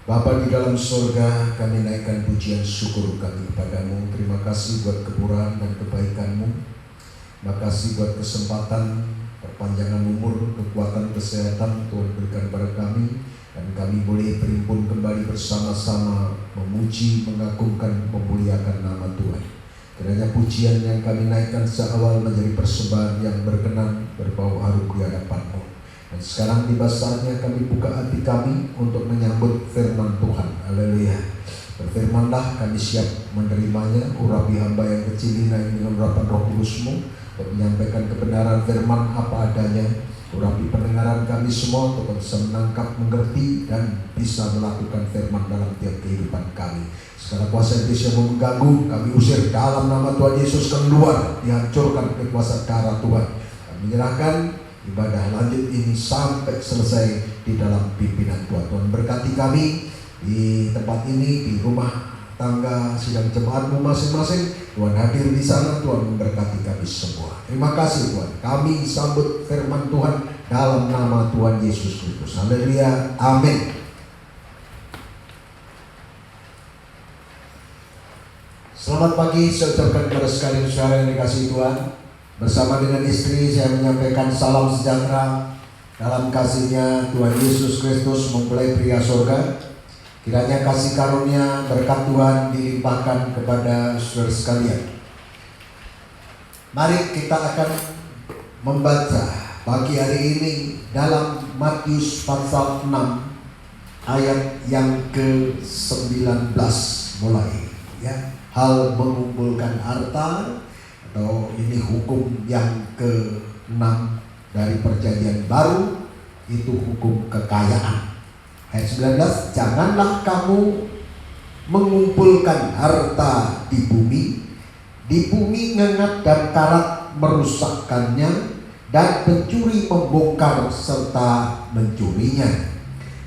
Bapa di dalam surga, kami naikkan pujian syukur kami kepadamu. Terima kasih buat kemurahan dan kebaikanmu. Terima kasih buat kesempatan, perpanjangan umur, kekuatan, kesehatan Tuhan berikan pada kami. Dan kami boleh berhimpun kembali bersama-sama memuji, mengagungkan, memuliakan nama Tuhan. Kiranya pujian yang kami naikkan sejak awal menjadi persembahan yang berkenan, berbau harum di hadapan-Mu. Dan sekarang tiba saatnya kami buka hati kami untuk menyambut firman Tuhan. Haleluya. Berfirmanlah, kami siap menerimanya. Urapi hamba yang kecil ini dengan urapan Roh Kudus-Mu untuk menyampaikan kebenaran firman apa adanya. Urapi pendengaran kami semua untuk bisa menangkap, mengerti, dan bisa melakukan firman dalam tiap kehidupan kami. Segala kuasa iblis yang mengganggu, kami usir dalam nama Tuhan Yesus, keluar, dihancurkan kekuasaan darah Tuhan. Kami menyerahkan ibadah lanjut ini sampai selesai di dalam pimpinan Tuhan. Tuhan berkati kami di tempat ini, di rumah tangga sidang jemaatmu masing-masing. Tuhan hadir di sana, Tuhan memberkati kami semua. Terima kasih Tuhan. Kami sambut firman Tuhan dalam nama Tuhan Yesus Kristus. Haleluya. Amin. Selamat pagi, saya ucapkan kepada sekalian saudara yang dikasihi Tuhan. Bersama dengan istri saya menyampaikan salam sejahtera dalam kasih-Nya Tuhan Yesus Kristus mempelai pria surga. Kiranya kasih karunia berkat Tuhan dilimpahkan kepada saudara sekalian. Mari kita akan membaca pagi hari ini dalam Matius pasal 6 ayat yang ke-19 mulai ya. Hal mengumpulkan harta, atau ini hukum yang ke-6 dari perjanjian baru, itu hukum kekayaan. Ayat 19, janganlah kamu mengumpulkan harta di bumi ngengat dan karat merusakkannya, dan pencuri membongkar serta mencurinya.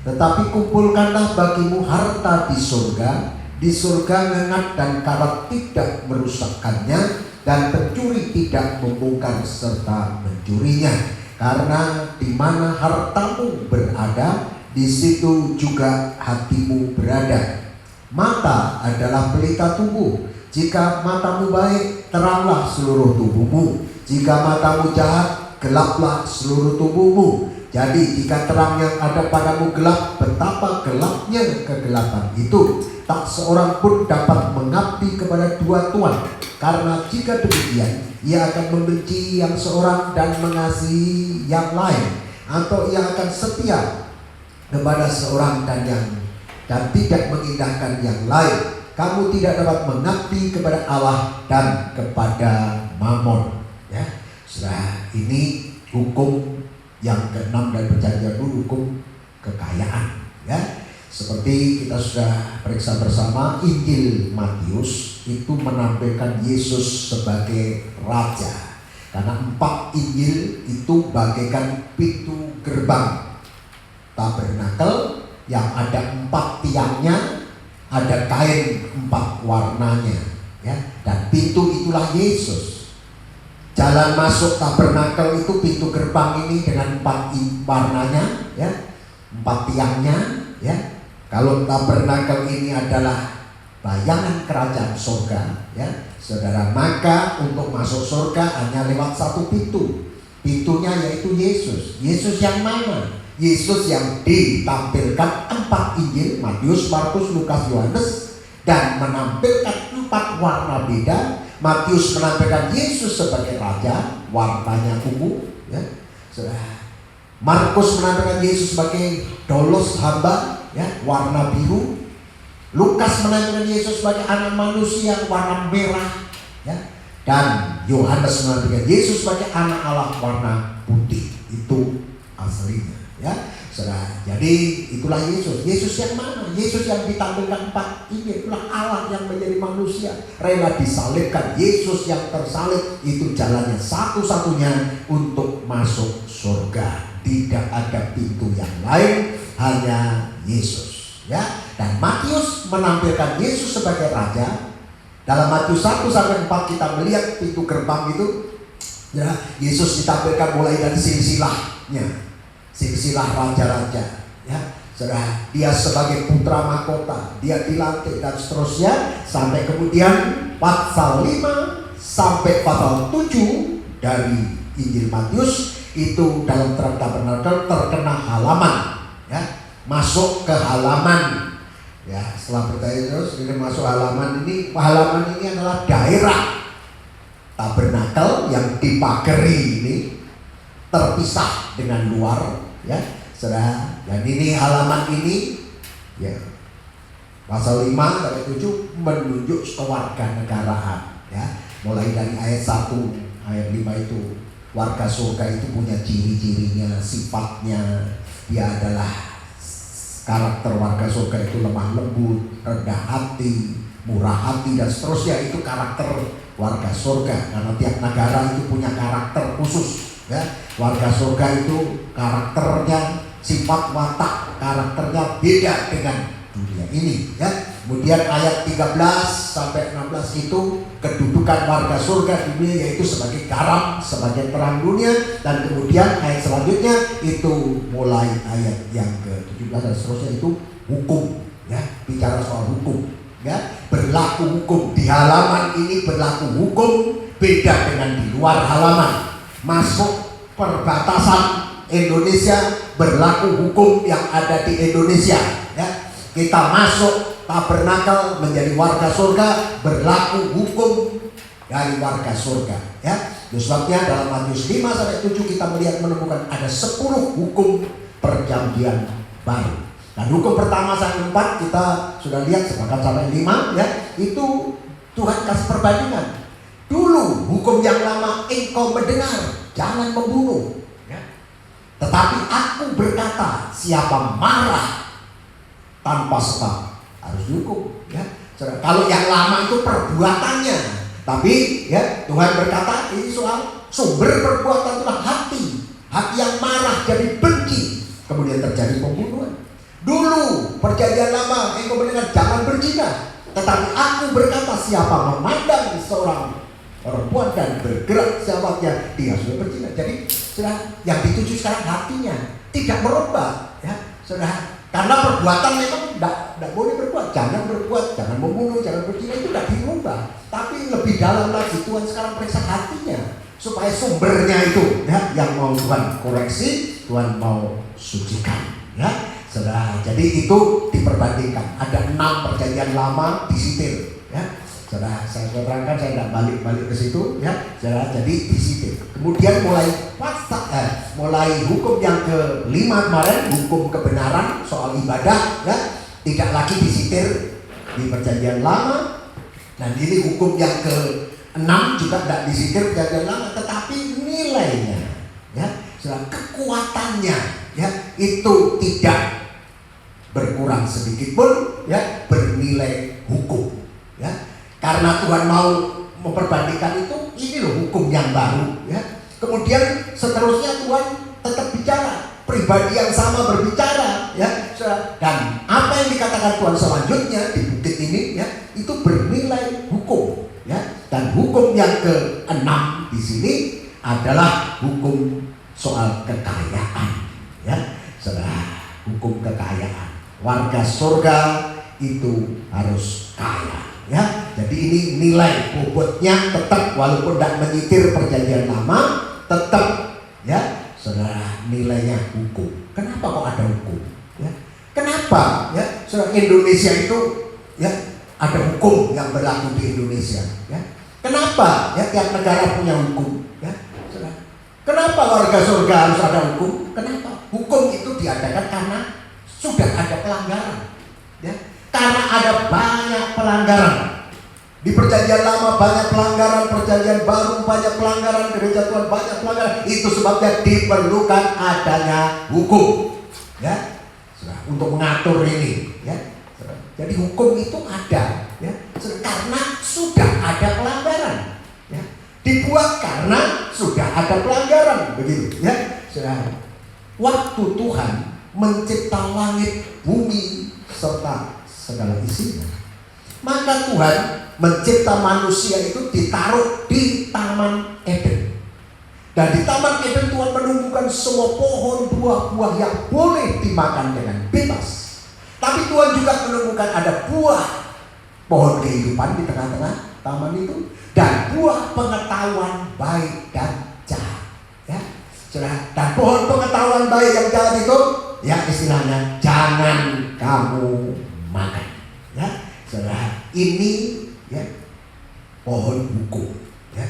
Tetapi kumpulkanlah bagimu harta di surga ngengat dan karat tidak merusakkannya, dan pencuri tidak membongkar serta mencurinya. Karena di mana hartamu berada, di situ juga hatimu berada. Mata adalah pelita tubuh. Jika matamu baik, teranglah seluruh tubuhmu. Jika matamu jahat, gelaplah seluruh tubuhmu. Jadi jika terang yang ada padamu gelap, betapa gelapnya kegelapan itu. Tak seorang pun dapat mengabdi kepada dua tuan, karena jika demikian ia akan membenci yang seorang dan mengasihi yang lain, atau ia akan setia kepada seorang dan tidak mengindahkan yang lain. Kamu tidak dapat mengabdi kepada Allah dan kepada Mamon. Ya, setelah ini hukum yang ke-6 dari perjanjian baru, hukum kekayaan. Ya, seperti kita sudah periksa bersama, Injil Matius itu menampilkan Yesus sebagai Raja. Karena 4 Injil itu bagaikan pintu gerbang tabernakel yang ada 4 tiangnya, ada kain 4 warnanya, ya. Dan pintu itulah Yesus. Jalan masuk tabernakel itu pintu gerbang ini dengan 4 warnanya, ya, 4 tiangnya, ya. Kalau tabernakel ini adalah bayangan kerajaan surga, ya, saudara, maka untuk masuk surga hanya lewat 1 pintu. Pintunya yaitu Yesus. Yesus yang mana? Yesus yang ditampilkan 4 Injil, Matius, Markus, Lukas, Yohanes, dan menampilkan 4 warna beda. Matius menampilkan Yesus sebagai raja, warnanya ungu, ya. Markus menampilkan Yesus sebagai dolos, hamba, ya, warna biru. Lukas menampilkan Yesus sebagai anak manusia, warna merah, ya. Dan Yohanes menampilkan Yesus sebagai anak Allah, warna putih. Itu aslinya, ya. Jadi itulah Yesus. Yesus yang mana? Yesus yang ditampilkan 4 ini itulah Allah yang menjadi manusia, rela disalibkan. Yesus yang tersalib itu jalannya satu-satunya untuk masuk surga. Tidak ada pintu yang lain, hanya Yesus, ya. Dan Matius menampilkan Yesus sebagai raja. Dalam Matius 1-4 kita melihat pintu gerbang itu, ya, Yesus ditampilkan mulai dari silsilahnya, silsilah raja-raja, ya. Saudara, dia sebagai putra mahkota, dia dilantik dan seterusnya, sampai kemudian pasal 5 sampai pasal 7 dari Injil Matius itu dalam terang tabernakel terkena halaman, ya, masuk ke halaman, ya. Setelah bertanya terus ini masuk halaman ini adalah daerah tabernakel yang dipagari ini, terpisah dengan luar, ya, saudara. Dan ini halaman ini, ya, pasal 5 sampai 7 menunjuk kewarganegaraan, ya. Mulai dari ayat 1, ayat 5 itu warga surga itu punya ciri-cirinya, sifatnya. Dia adalah karakter warga surga itu lemah lembut, rendah hati, murah hati dan seterusnya. Itu karakter warga surga. Karena tiap negara itu punya karakter khusus, ya. Warga surga itu karakternya, sifat watak karakternya beda dengan dunia ini, ya. Kemudian ayat 13 sampai 16 itu kedudukan warga surga di dunia, yaitu sebagai garam, sebagai terang dunia. Dan kemudian ayat selanjutnya itu mulai ayat yang ke-17 dan seterusnya itu hukum, ya, bicara soal hukum, ya. Berlaku hukum di halaman ini, berlaku hukum beda dengan di luar halaman. Masuk perbatasan Indonesia, berlaku hukum yang ada di Indonesia, ya. Kita masuk tabernakel menjadi warga surga, berlaku hukum dari warga surga, ya. Itu sebabnya dalam Matius 5 sampai 7 kita menemukan ada 10 hukum perjanjian baru. Dan hukum pertama sampai 4 kita sudah lihat, bahkan sampai 5, ya, itu Tuhan kasih perbandingan. Dulu hukum yang lama, engkau mendengar jangan membunuh, ya. Tetapi aku berkata, siapa marah tanpa sebab harus dihukum, ya. Kalau yang lama itu perbuatannya, tapi, ya, Tuhan berkata ini soal sumber perbuatan itulah hati yang marah jadi benci, kemudian terjadi pembunuhan. Dulu perjanjian lama engkau mendengar jangan berzina, tetapi aku berkata siapa memandang seorang perempuan dan bergerak syahwatnya, dia sudah berzina. Jadi sudah yang dituju sekarang hatinya, tidak merubah, ya, sudah. Karena perbuatan memang tidak boleh berbuat, jangan berbuat, jangan membunuh, jangan berzina, itu tidak dirubah. Tapi lebih dalam lagi Tuhan sekarang periksa hatinya, supaya sumbernya itu, ya, yang mau Tuhan koreksi, Tuhan mau sucikan, ya. Saudara, jadi itu diperbandingkan. Ada 6 perjanjian lama disitir, ya. Saudara, saya terangkan, saya tidak balik ke situ, ya. Saudara, jadi disitir. Kemudian mulai hukum yang ke-5 kemarin, hukum kebenaran soal ibadah, ya, tidak lagi disitir di perjanjian lama. Dan ini hukum yang ke-6 juga tidak disitir perjanjian lama, tetapi nilainya, ya, kekuatannya, ya, itu tidak berkurang sedikit pun, ya, bernilai hukum, ya. Karena Tuhan mau memperbandingkan itu, ini loh hukum yang baru, ya. Kemudian seterusnya Tuhan tetap bicara, pribadi yang sama berbicara, ya. Dan apa yang dikatakan Tuhan selanjutnya di bukit ini, ya, itu bernilai hukum, ya. Dan hukum yang ke-6 di sini adalah hukum soal kekayaan, ya. Saudara, hukum kekayaan. Warga surga itu harus kaya, ya. Jadi ini nilai bobotnya tetap, walaupun tidak menyitir perjanjian lama, tetap, ya, saudara, nilainya hukum. Kenapa kok ada hukum, ya? Kenapa, ya, saudara, Indonesia itu, ya, ada hukum yang berlaku di Indonesia, ya? Kenapa, ya, tiap negara punya hukum, ya, saudara? Kenapa warga surga harus ada hukum? Kenapa? Hukum itu diadakan karena sudah ada pelanggaran, ya. Karena ada banyak pelanggaran. Di perjanjian lama banyak pelanggaran, perjanjian baru banyak pelanggaran, gereja Tuhan banyak pelanggaran. Itu sebabnya diperlukan adanya hukum, ya, untuk mengatur ini, ya. Jadi hukum itu ada, ya, karena sudah ada pelanggaran, ya. Dibuat karena sudah ada pelanggaran, begitu, ya. Waktu Tuhan mencipta langit, bumi serta segala isinya, maka Tuhan mencipta manusia itu ditaruh di Taman Eden. Dan di Taman Eden Tuhan menumbuhkan semua pohon buah-buah yang boleh dimakan dengan bebas. Tapi Tuhan juga menemukan ada buah pohon kehidupan di tengah-tengah taman itu, dan buah pengetahuan baik dan jahat. Ya, dan pohon pengetahuan baik dan jahat itu, ya istilahnya jangan kamu makan. Ya, ini ya pohon hukum. Ya,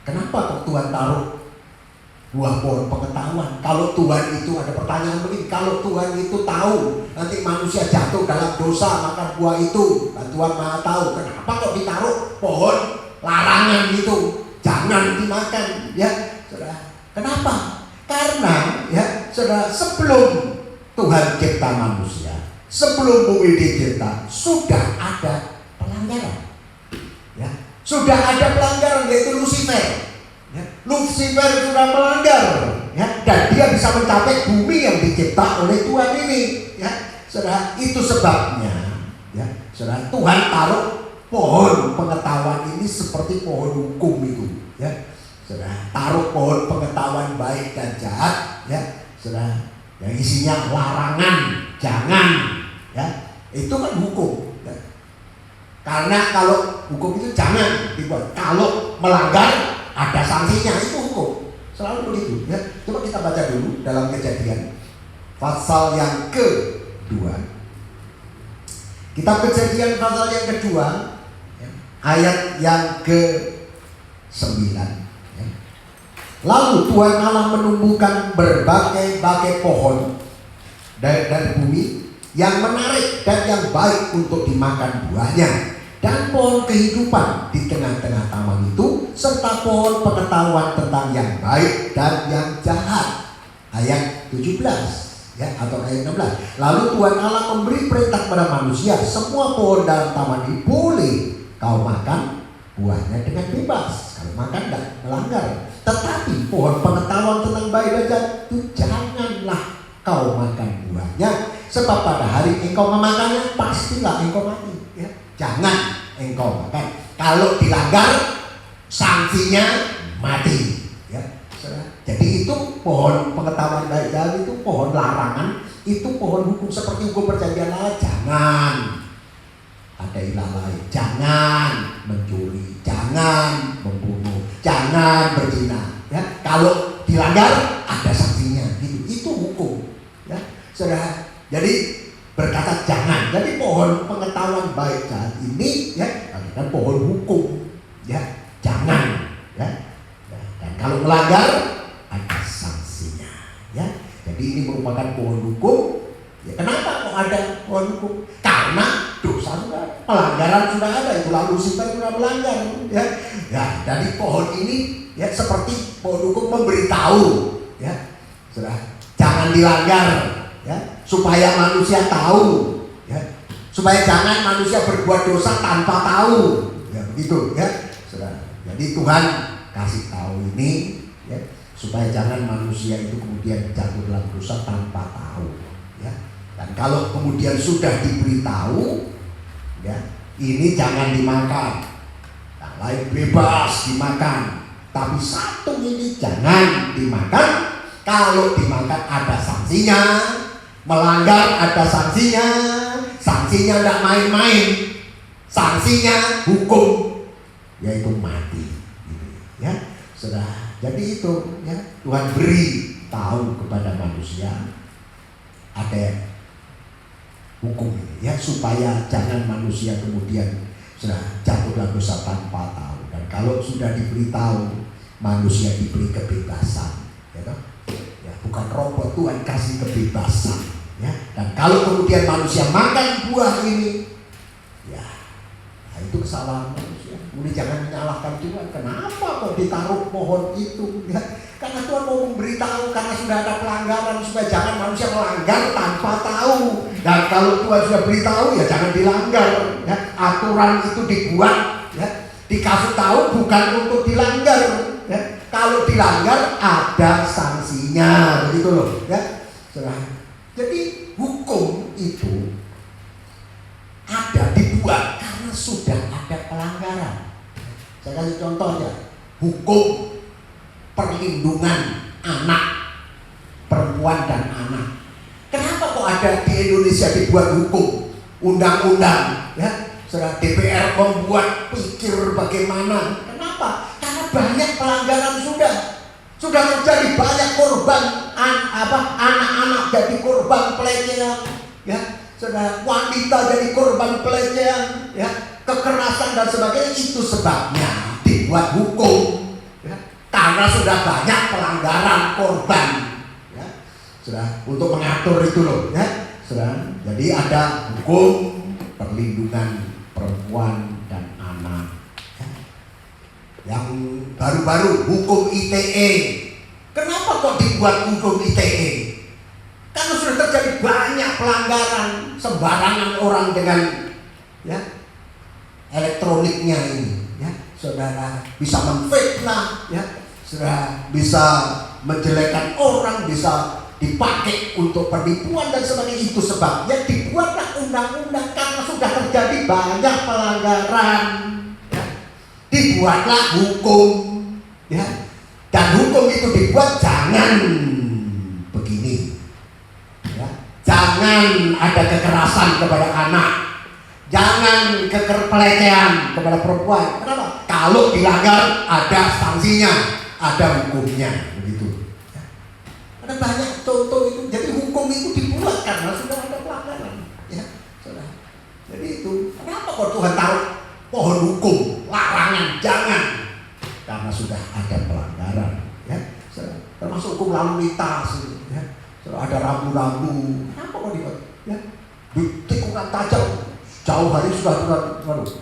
kenapa kok Tuhan taruh buah pohon pengetahuan? Kalau Tuhan itu ada pertanyaan begini, kalau Tuhan itu tahu nanti manusia jatuh dalam dosa makan buah itu, dan Tuhan Maha tahu, kenapa kok ditaruh pohon larangan itu, jangan dimakan? Ya, saudara, kenapa? Karena ya, saudara, sebelum Tuhan cipta manusia, sebelum bumi dicipta, sudah ada pelanggaran. Ya, sudah ada pelanggaran, yaitu Lucifer. Ya, Lucifer sudah melanggar, ya, dan dia bisa mencapai bumi yang dicipta oleh Tuhan ini. Ya, saudara, itu sebabnya, ya, saudara, Tuhan taruh pohon pengetahuan ini seperti pohon hukum itu. Ya, saudara, taruh pohon pengetahuan baik dan jahat. Ya, saudara, yang isinya larangan, jangan. Ya, itu kan hukum. Ya. Karena kalau hukum itu jangan dibuat, kalau melanggar ada sanksinya, itu hukum. Selalu begitu. Ya. Coba kita baca dulu dalam Kejadian pasal yang kedua. Kitab Kejadian pasal yang kedua, ya, ayat yang ke-9. Ya. Lalu Tuhan Allah menumbuhkan berbagai-bagai pohon dari bumi yang menarik dan yang baik untuk dimakan buahnya, dan pohon kehidupan di tengah-tengah taman itu, serta pohon pengetahuan tentang yang baik dan yang jahat. Ayat 17, ya, atau ayat 16. Lalu Tuhan Allah memberi perintah kepada manusia, semua pohon dalam taman ini boleh kau makan buahnya dengan bebas. Kalau makan tidak melanggar. Tetapi pohon pengetahuan tentang baik dan jahat itu janganlah kau makan buahnya, sebab pada hari engkau memakannya pastilah engkau mati. Ya. Jangan engkau makan. Kalau dilanggar, sanksinya mati. Ya. Jadi itu pohon pengetahuan baik jahat itu pohon larangan, itu pohon hukum seperti hukum perjanjian lama. Jangan ada ilah lain, jangan mencuri, jangan membunuh, jangan berzina. Ya. Kalau dilanggar ada sanksinya. Gitu. Itu hukum. Ya. Saudara, jadi berkata jangan. Jadi pohon pengetahuan baik jahat ini, ya, dan pohon hukum, ya, jangan, ya. Dan kalau melanggar ada sanksinya, ya. Jadi ini merupakan pohon hukum. Ya, kenapa kok ada pohon hukum? Karena dosa sudah ada, pelanggaran sudah ada. Itulah Lucifer sudah melanggar, ya. Ya, dari pohon ini, ya, seperti pohon hukum memberitahu, ya, sudah jangan dilanggar. Ya, supaya manusia tahu, ya, supaya jangan manusia berbuat dosa tanpa tahu, ya, begitu, ya, saudara. Jadi Tuhan kasih tahu ini, ya, supaya jangan manusia itu kemudian jatuh dalam dosa tanpa tahu, ya. Dan kalau kemudian sudah diberitahu, ya, ini jangan dimakan, yang lain bebas dimakan, tapi satu ini jangan dimakan. Kalau dimakan ada sanksinya. Melanggar ada sanksinya, sanksinya tidak main-main, sanksinya hukum, yaitu mati. Ya, sudah. Jadi itu, ya, Tuhan beri tahu kepada manusia ada hukum ini, ya, supaya jangan manusia kemudian sudah jatuh dalam dosa tanpa tahu. Dan kalau sudah diberitahu, manusia diberi kebebasan, ya, bukan robot. Tuhan kasih kebebasan. Ya, dan kalau kemudian manusia makan buah ini, ya, nah itu kesalahan manusia. Kemudian jangan menyalahkan Tuhan. Kenapa kok ditaruh pohon itu? Ya, karena Tuhan mau memberitahu, karena sudah ada pelanggaran, supaya jangan manusia melanggar tanpa tahu. Dan kalau Tuhan sudah beritahu, ya jangan dilanggar. Ya, aturan itu dibuat, ya, dikasih tahu bukan untuk dilanggar. Ya, kalau dilanggar ada sanksinya, begitu loh. Ya, sudah. Jadi hukum itu ada dibuat karena sudah ada pelanggaran. Saya kasih contoh ya, hukum perlindungan anak, perempuan dan anak. Kenapa kok ada di Indonesia dibuat hukum, undang-undang, ya? Saudara, DPR membuat pikir bagaimana? Kenapa? Karena banyak pelanggaran sudah terjadi, banyak korban anak-anak jadi korban pelecehan, ya. Saudara, wanita jadi korban pelecehan, ya, kekerasan dan sebagainya. Itu sebabnya dibuat hukum, ya, karena sudah banyak pelanggaran korban, ya. Sudah untuk mengatur itu loh, ya. Sudah, jadi ada hukum perlindungan perempuan dan anak, ya. Yang baru-baru hukum ITE. Kenapa kok dibuat hukum ITE? Karena sudah terjadi banyak pelanggaran, sembarangan orang dengan, ya, elektroniknya ini, ya. Saudara bisa memfitnah, ya. Saudara bisa menjelekkan orang, bisa dipakai untuk penipuan dan sebagainya. Itu sebabnya dibuatlah undang-undang, karena sudah terjadi banyak pelanggaran, ya. Dibuatlah hukum, ya. Dan hukum itu dibuat jangan begini, ya. Jangan ada kekerasan kepada anak, jangan pelecehan kepada perempuan. Kenapa? Kalau dilanggar ada sanksinya, ada hukumnya, begitu. Ada banyak contoh itu. Jadi hukum itu dibuat karena sudah ada pelanggaran, ya. Jadi itu kenapa kok Tuhan taruh pohon hukum, larangan, jangan? Karena sudah ada pelanggaran, ya. Termasuk hukum lalu lintas, ya. Ada rambu-rambu. Kenapa kok dibuat? Ya, di tikungan tajam jauh hari sudah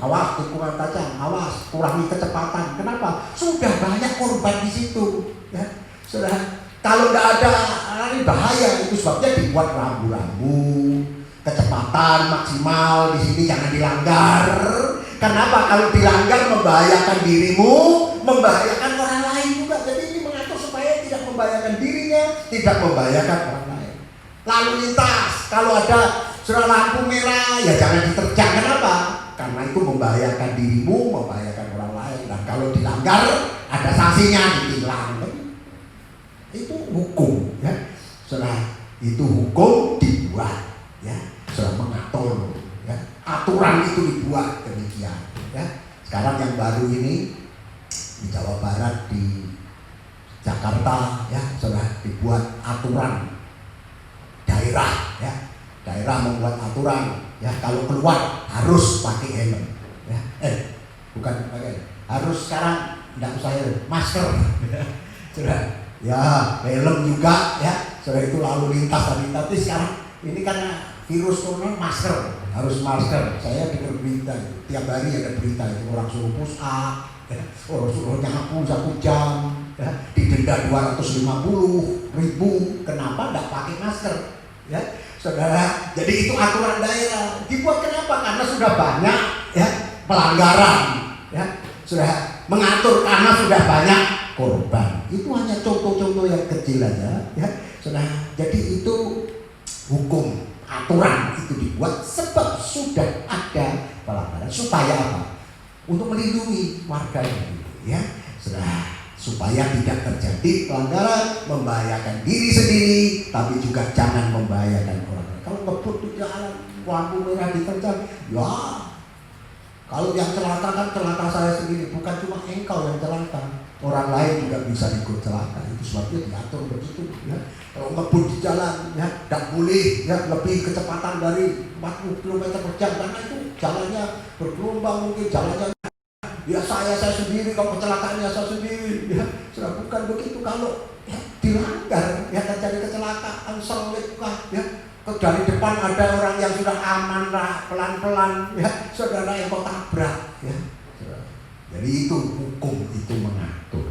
awas tikungan tajam, awas kurangi kecepatan. Kenapa? Sudah banyak korban di situ, ya. Sudah. Kalau tidak ada, ini bahaya. Itu sebabnya dibuat rambu-rambu, kecepatan maksimal di sini jangan dilanggar. Kenapa? Kalau dilanggar membahayakan dirimu, membahayakan orang lain juga. Jadi ini mengatur supaya tidak membahayakan dirinya, tidak membahayakan orang lain. Lalu lintas, kalau ada sudah lampu merah, ya jangan diterjang. Kenapa? Karena itu membahayakan dirimu, membahayakan orang lain. Dan kalau dilanggar, ada sanksinya, ditilang. Itu hukum, ya. Setelah itu hukum dibuat, ya. Setelah mengatur, ya. Aturan itu dibuat demikian, ya. Sekarang yang baru ini di Jawa Barat, di Jakarta, ya, sudah dibuat aturan daerah, ya. Daerah membuat aturan, ya, kalau keluar harus pakai helm, ya. Bukan pakai, harus sekarang tidak usah helm, masker, sudah. Ya, helm juga, ya. Sudah itu lalu lintas tadi. Tapi sekarang ini karena virus corona, masker, harus masker. Saya dengar berita, tiap hari ada berita itu orang suruh push up, ya. Orang suruh nyapu 1 jam, ya. Didenda 250.000. Kenapa tidak pakai masker, ya, saudara? Jadi itu aturan daerah dibuat. Kenapa? Karena sudah banyak, ya, pelanggaran, ya. Sudah mengatur karena sudah banyak korban. Itu hanya contoh-contoh yang kecil aja, ya. Sudah, jadi itu hukum, aturan itu dibuat sebab sudah ada pelanggaran. Supaya apa? Untuk melindungi warganya, ya. Sudah, supaya tidak terjadi pelanggaran, membahayakan diri sendiri, tapi juga jangan membahayakan orang lain. Kalau ngebut di jalan, lampu merah diterjang, ya. Kalau yang celaka kan celaka saya sendiri, bukan cuma engkau yang celaka. Orang lain juga bisa ikut celaka. Itu sebabnya diatur begitu, ya. Kalau ngebut di jalan, ya, tidak boleh, ya, lebih kecepatan dari 40 km per jam, karena itu jalannya bergelombang, mungkin jalannya, ya, saya sendiri, kalau kecelakaannya saya sendiri, ya. Sudah, bukan begitu. Kalau, ya, dilanggar, ya, terjadi kecelakaan, selip kah, ya. Dari depan ada orang yang sudah aman lah, pelan-pelan, ya, saudara yang kau tabrak, ya. Jadi itu hukum itu mengatur,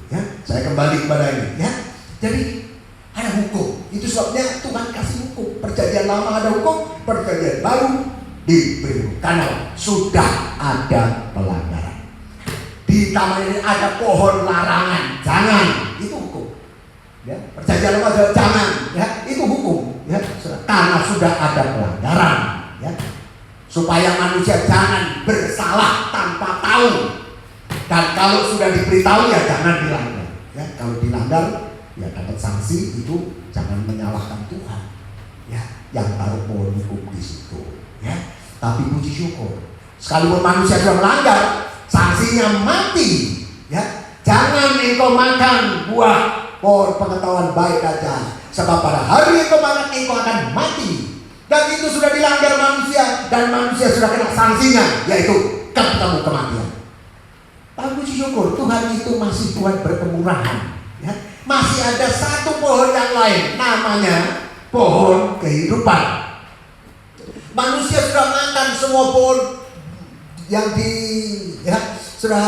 ya. Saya kembali kepada ini, ya. Jadi ada hukum. Itu sebabnya Tuhan kasih hukum. Perjanjian lama ada hukum, perjanjian baru diberi hukum. Karena sudah ada pelanggaran. Di taman ini ada pohon larangan, jangan, itu hukum. Ya, perjanjian lama ada jangan, ya, itu hukum, ya. Karena sudah ada pelanggaran, ya. Supaya manusia jangan bersalah tanpa tahu. Dan kalau sudah diberitahu, ya jangan dilanggar, ya. Kalau dilanggar ya dapat sanksi itu jangan menyalahkan Tuhan, ya, yang taruh pohon hukum di situ, ya. Tapi puji syukur, sekalipun manusia sudah melanggar, sanksinya mati, ya. Jangan engkau makan buah pohon pengetahuan baik dan jahat, sebab pada hari engkau makan engkau akan mati. Dan itu sudah dilanggar manusia, dan manusia sudah kena sanksinya, yaitu ketemu kematian. Tapi puji syukur, Tuhan itu masih Tuhan berkemurahan, ya. Masih ada satu pohon yang lain, namanya pohon kehidupan. Manusia sudah makan semua pohon yang sudah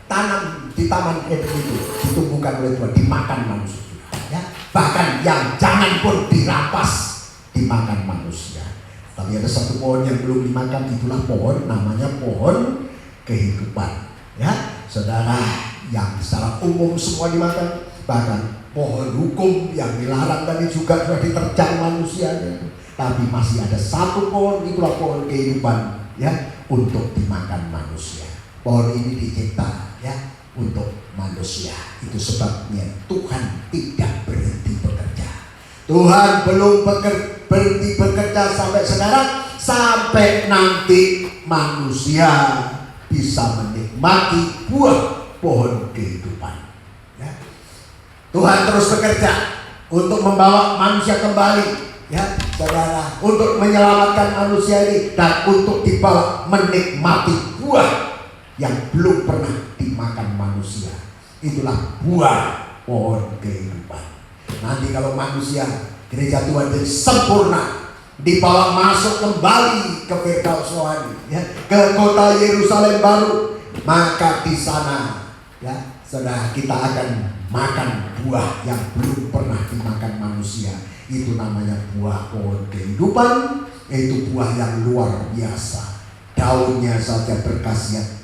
tanam di taman Eden itu, ditumbuhkan oleh Tuhan, dimakan manusia, ya. Bahkan yang jangan pun dirampas, dimakan manusia. Tapi ada satu pohon yang belum dimakan, itulah pohon namanya pohon kehidupan, ya. Saudara, yang secara umum semua dimakan, bahkan pohon hukum yang dilarang tadi juga sudah diterjang manusia. Tapi masih ada satu pohon, itulah pohon kehidupan, ya, untuk dimakan manusia. Pohon ini dicipta, ya, untuk manusia. Itu sebabnya Tuhan tidak berhenti bekerja. Tuhan belum berhenti bekerja sampai sekarang, sampai nanti manusia bisa menikmati buah pohon kehidupan, ya. Tuhan terus bekerja untuk membawa manusia kembali, ya, saudara, untuk menyelamatkan manusia ini dan untuk dibawa menikmati buah yang belum pernah dimakan manusia. Itulah buah pohon kehidupan. Nanti kalau manusia, gereja Tuhan jadi sempurna, dibawa masuk kembali ke Firdaus Rohani, ya, ke kota Yerusalem baru, maka di sana, ya, saudara, kita akan makan buah yang belum pernah dimakan manusia. Itu namanya buah pohon kehidupan, yaitu buah yang luar biasa. Daunnya saja berkhasiat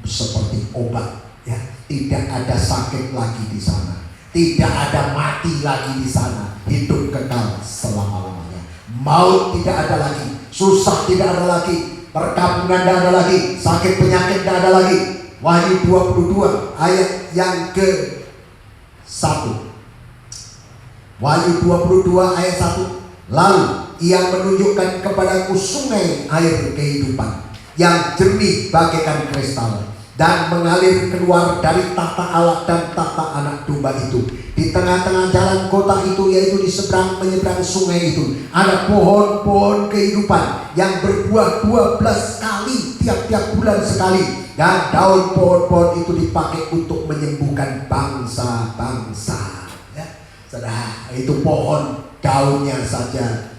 seperti obat, ya. Tidak ada sakit lagi di sana. Tidak ada mati lagi di sana, hidup kekal selama-lamanya. Maut tidak ada lagi, susah tidak ada lagi, perkampungan tidak ada lagi, sakit penyakit tidak ada lagi. Wahyu 22 ayat yang ke-1. Wahyu 22 ayat 1. Lalu ia menunjukkan kepadaku sungai air kehidupan yang jernih bagaikan kristal, dan mengalir keluar dari tahta Allah dan tahta anak domba itu. Di tengah-tengah jalan kota itu, yaitu di menyeberang sungai itu, ada pohon-pohon kehidupan yang berbuah 12 kali tiap-tiap bulan sekali. Dan daun pohon-pohon itu dipakai untuk menyembuhkan bangsa-bangsa, ya. Saudara, itu pohon daunnya saja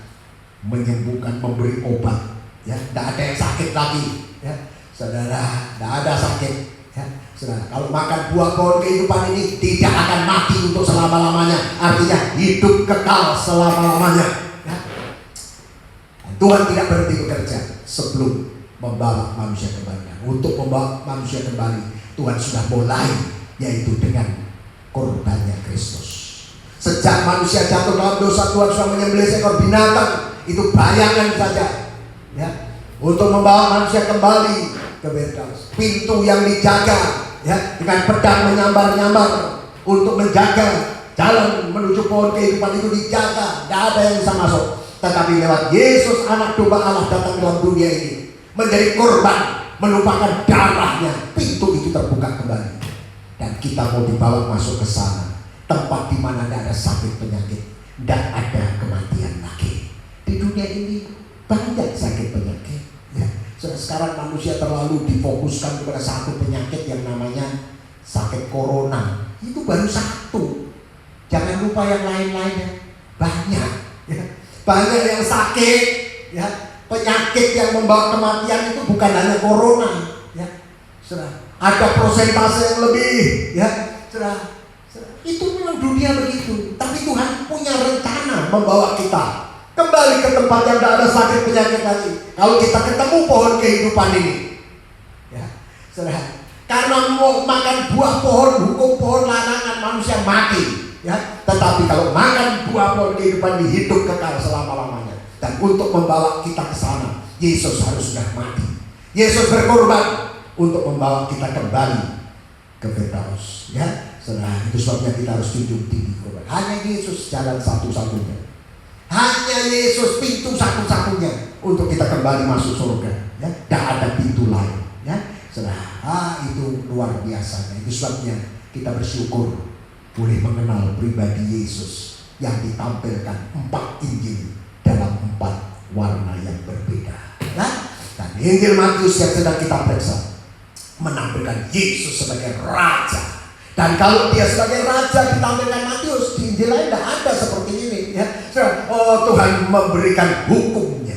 menyembuhkan, memberi obat, ya. Tidak ada yang sakit lagi, ya. Saudara, tidak ada sakit, ya. Saudara, kalau makan buah pohon kehidupan ini tidak akan mati untuk selama-lamanya. Artinya hidup kekal selama-lamanya, ya. Tuhan tidak berhenti bekerja sebelum membawa manusia kembali. Untuk membawa manusia kembali, Tuhan sudah mulai, yaitu dengan korbannya Kristus. Sejak manusia jatuh dalam dosa, Tuhan sudah menyembelih seekor binatang. Itu bayangan saja, ya, untuk membawa manusia kembali ke Firdaus. Pintu yang dijaga, ya, dengan pedang menyambar-nyambar untuk menjaga jalan menuju pohon kehidupan itu dijaga, tidak ada yang bisa masuk. Tetapi lewat Yesus anak domba Allah datang dalam dunia ini menjadi korban, menumpahkan darahnya, pintu itu terbuka kembali dan kita mau dibawa masuk ke sana, tempat di mana tidak ada sakit penyakit, tidak ada kematian lagi. Di dunia ini banyak sakit penyakit, ya. Sekarang manusia terlalu difokuskan kepada satu penyakit yang namanya sakit corona. Itu baru satu, jangan lupa yang lain-lainnya banyak, ya. Banyak yang sakit, ya. Penyakit yang membawa kematian itu bukan hanya corona, ya. Saudara, ada prosentase yang lebih, ya. Saudara, itu memang dunia begitu. Tapi Tuhan punya rencana membawa kita kembali ke tempat yang tidak ada sakit penyakit lagi. Kalau kita ketemu pohon kehidupan ini, ya, saudara, karena mau makan buah pohon hukum, pohon larangan, manusia mati, ya. Tetapi kalau makan buah pohon kehidupan, hidup kekal selama-lamanya. Dan untuk membawa kita ke sana, Yesus harus sudah mati. Yesus berkorban untuk membawa kita kembali ke Firdaus, ya. Saudara, itu sebabnya kita harus junjung tinggi korban. Hanya Yesus jalan satu-satunya. Hanya Yesus pintu satu-satunya untuk kita kembali masuk surga. Ya, tidak ada pintu lain. Ya, saudara, itu luar biasa. Itu sebabnya kita bersyukur boleh mengenal pribadi Yesus yang ditampilkan 4 Injil dalam 4 warna yang berbeda. Ya? Dan Injil Matius yang sedang kita periksa menampilkan Yesus sebagai Raja. Dan kalau dia sebagai Raja ditampilkan Matius, di Injil lain tidak ada seperti ini. Ya, saudara, Tuhan memberikan hukumnya.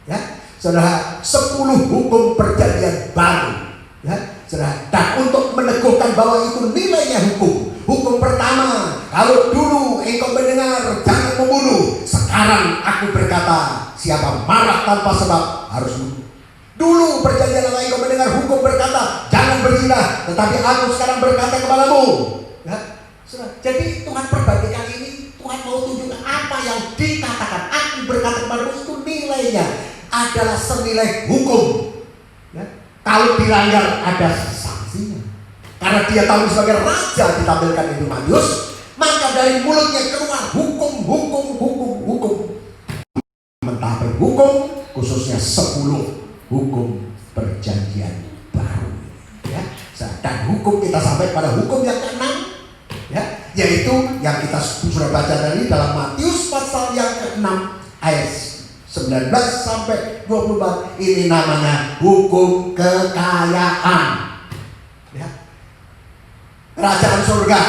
Ya, saudara, 10 hukum perjanjian baru. Ya, saudara, dan untuk meneguhkan bahwa itu nilainya hukum. Hukum pertama, kalau dulu engkau mendengar jangan membunuh, sekarang aku berkata, siapa marah tanpa sebab harus bunuh. Dulu perjanjian lama engkau mendengar hukum berkata jangan berzina, tetapi aku sekarang berkata kepadamu. Ya, saudara, jadi Tuhan berbagi kali ini Tuhan mau tunjukkan apa yang dikatakan aku berkata kepadamu itu nilainya adalah senilai hukum. Ya, kalau dilanggar ada sanksinya. Karena dia tahu sebagai Raja ditampilkan itu Matius, maka dari mulutnya keluar hukum. Mentahkan hukum, khususnya 10 hukum perjanjian baru. Ya, dan hukum kita sampai pada hukum yang ke-6, ya, yaitu yang kita sudah baca tadi dalam Matius pasal yang ke-6 ayat 19 sampai 24. Ini namanya hukum kekayaan. Ya. Kerajaan surga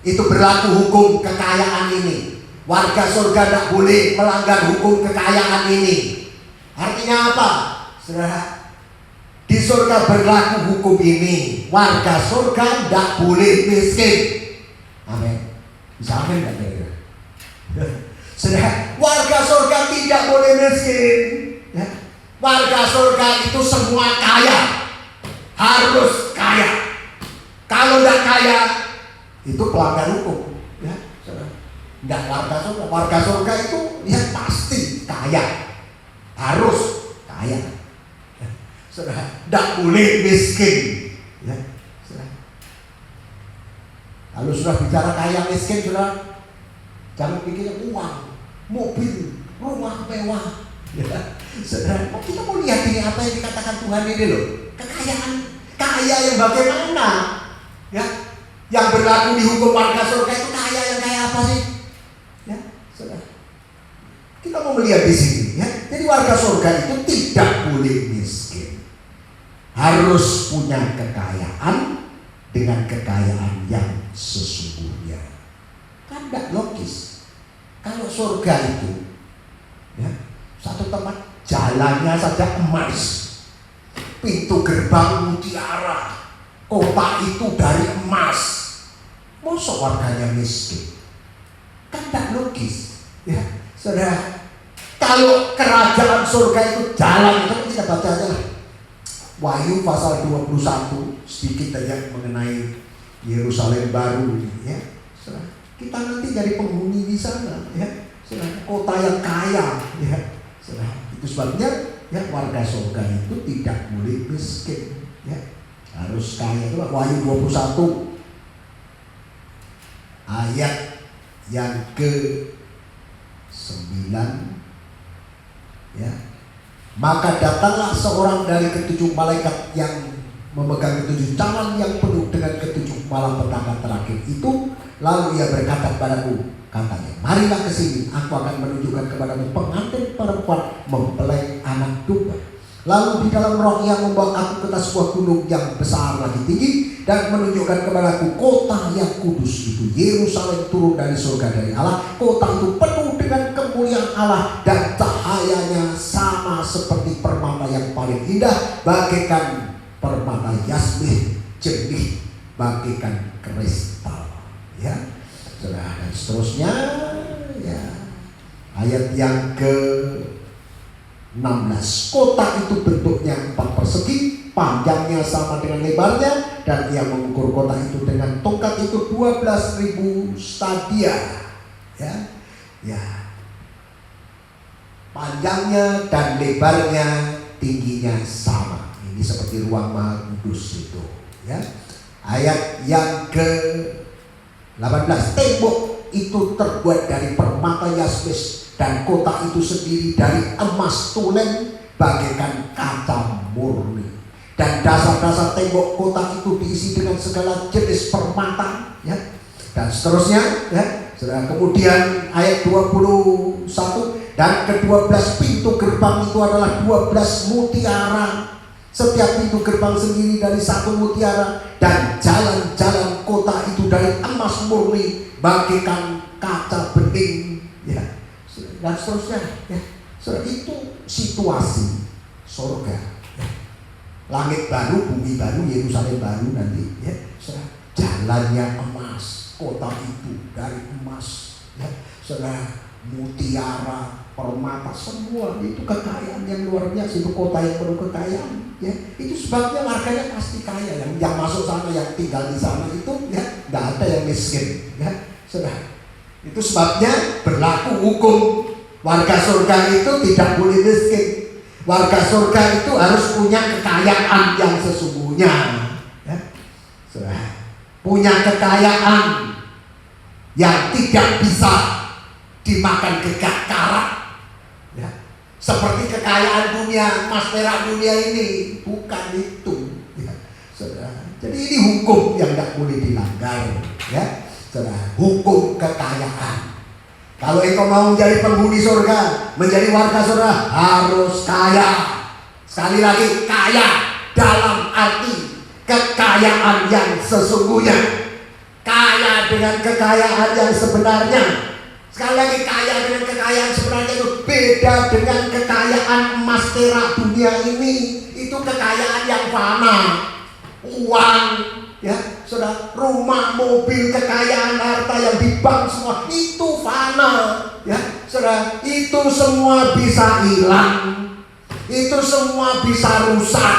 itu berlaku hukum kekayaan ini. Warga surga tidak boleh melanggar hukum kekayaan ini. Artinya apa? Saudara, di surga berlaku hukum ini. Warga surga tidak boleh miskin. Amin. Bisa amin gak kira-kira? Saudara, warga surga tidak boleh miskin. Ya. Warga surga itu semua kaya. Harus kaya. Kalau tidak kaya, itu pelanggar hukum. Ya, saudara. Tidak warga surga. Warga surga itu ya pasti kaya. Harus kaya. Saudara, tidak boleh miskin. Ya, saudara. Kalau sudah bicara kaya miskin, saudara, jangan pikir uang, mobil, rumah mewah. Ya, saudara, kita mau lihat ini apa yang dikatakan Tuhan ini loh. Kekayaan, kaya yang bagaimana? Ya, yang berlaku di hukum warga surga itu kaya yang kaya apa sih? Ya, saudara. Kita mau melihat di sini. Ya, jadi warga surga itu tidak boleh miskin. Harus punya kekayaan dengan kekayaan yang sesungguhnya. Kan tidak logis. Kalau surga itu, ya, satu tempat jalannya saja emas, pintu gerbang mutiara, kota itu dari emas. Masa warganya miskin? Kan tidak logis. Ya, saudara. Kalau kerajaan surga itu jalan, itu kita baca aja lah. Wahyu pasal 21 sedikit aja mengenai Yerusalem baru ini, ya. Saudara, kita nanti jadi penghuni di sana, ya. Saudara, kota yang kaya, ya. Saudara, itu sebabnya ya warga surga itu tidak boleh miskin, ya. Harus kaya. Itu Wahyu 21 ayat yang ke-9, ya. Maka datanglah seorang dari ketujuh malaikat yang memegang ketujuh cawan yang penuh dengan ketujuh malapetaka terakhir itu. Lalu ia berkata kepadaku, katanya, marilah ke sini, aku akan menunjukkan kepadamu pengantin perempuan mempelai anak domba. Lalu di dalam roh ia membawa aku ke atas sebuah gunung yang besar lagi tinggi dan menunjukkan kepadaku kota yang kudus itu, Yerusalem turun dari surga dari Allah. Kota itu penuh dengan kemuliaan Allah dan cahayanya sama seperti permata yang paling indah, bagaikan permata yasmin jernih, bagaikan kristal. Ya, dan seterusnya, ya. Ayat yang ke-16. Kota itu bentuknya 4 persegi, panjangnya sama dengan lebarnya, dan ia mengukur kota itu dengan tongkat itu 12.000 stadia. Ya, ya. Panjangnya dan lebarnya, tingginya sama. Ini seperti ruang maha kudus itu. Ya. ayat yang ke-18. Tembok itu terbuat dari permata yasmis, dan kota itu sendiri dari emas tulen bagaikan kaca murni. Dan dasar-dasar tembok kota itu diisi dengan segala jenis permata, ya. Dan seterusnya, ya. Kemudian ayat 21, dan ke-12 pintu gerbang itu adalah 12 mutiara. Setiap pintu gerbang sendiri dari satu mutiara, dan jalan-jalan kota itu dari emas murni bagaikan kaca bening, ya. Dan seterusnya, ya. Itu situasi surga, ya. Langit baru, bumi baru, Yerusalem baru nanti, ya. Jalannya emas, kota itu dari emas, ya. Mutiara, permata, semua itu kekayaan yang luar biasa. Itu kota yang penuh kekayaan, ya. Itu sebabnya warganya pasti kaya. Yang masuk sana, yang tinggal di sana itu, ya, nggak ada yang miskin, ya. Itu sebabnya berlaku hukum. Warga surga itu tidak boleh miskin. Warga surga itu harus punya kekayaan yang sesungguhnya, ya. Punya kekayaan yang tidak bisa dimakan gegak karat, ya. Seperti kekayaan dunia, emas perak dunia ini, bukan itu, ya. Jadi ini hukum yang tidak boleh dilanggar, ya. Hukum kekayaan. Kalau engkau mau menjadi penghuni surga, menjadi warga surga, harus kaya. Sekali lagi, kaya dalam arti kekayaan yang sesungguhnya, kaya dengan kekayaan yang sebenarnya. Sekali lagi, kaya dengan kekayaan sebenarnya itu beda dengan kekayaan emas perak dunia ini. Itu kekayaan yang fana, uang, ya, saudara, rumah, mobil, kekayaan, harta yang di bank, semua itu fana, ya, saudara. Itu semua bisa hilang, itu semua bisa rusak.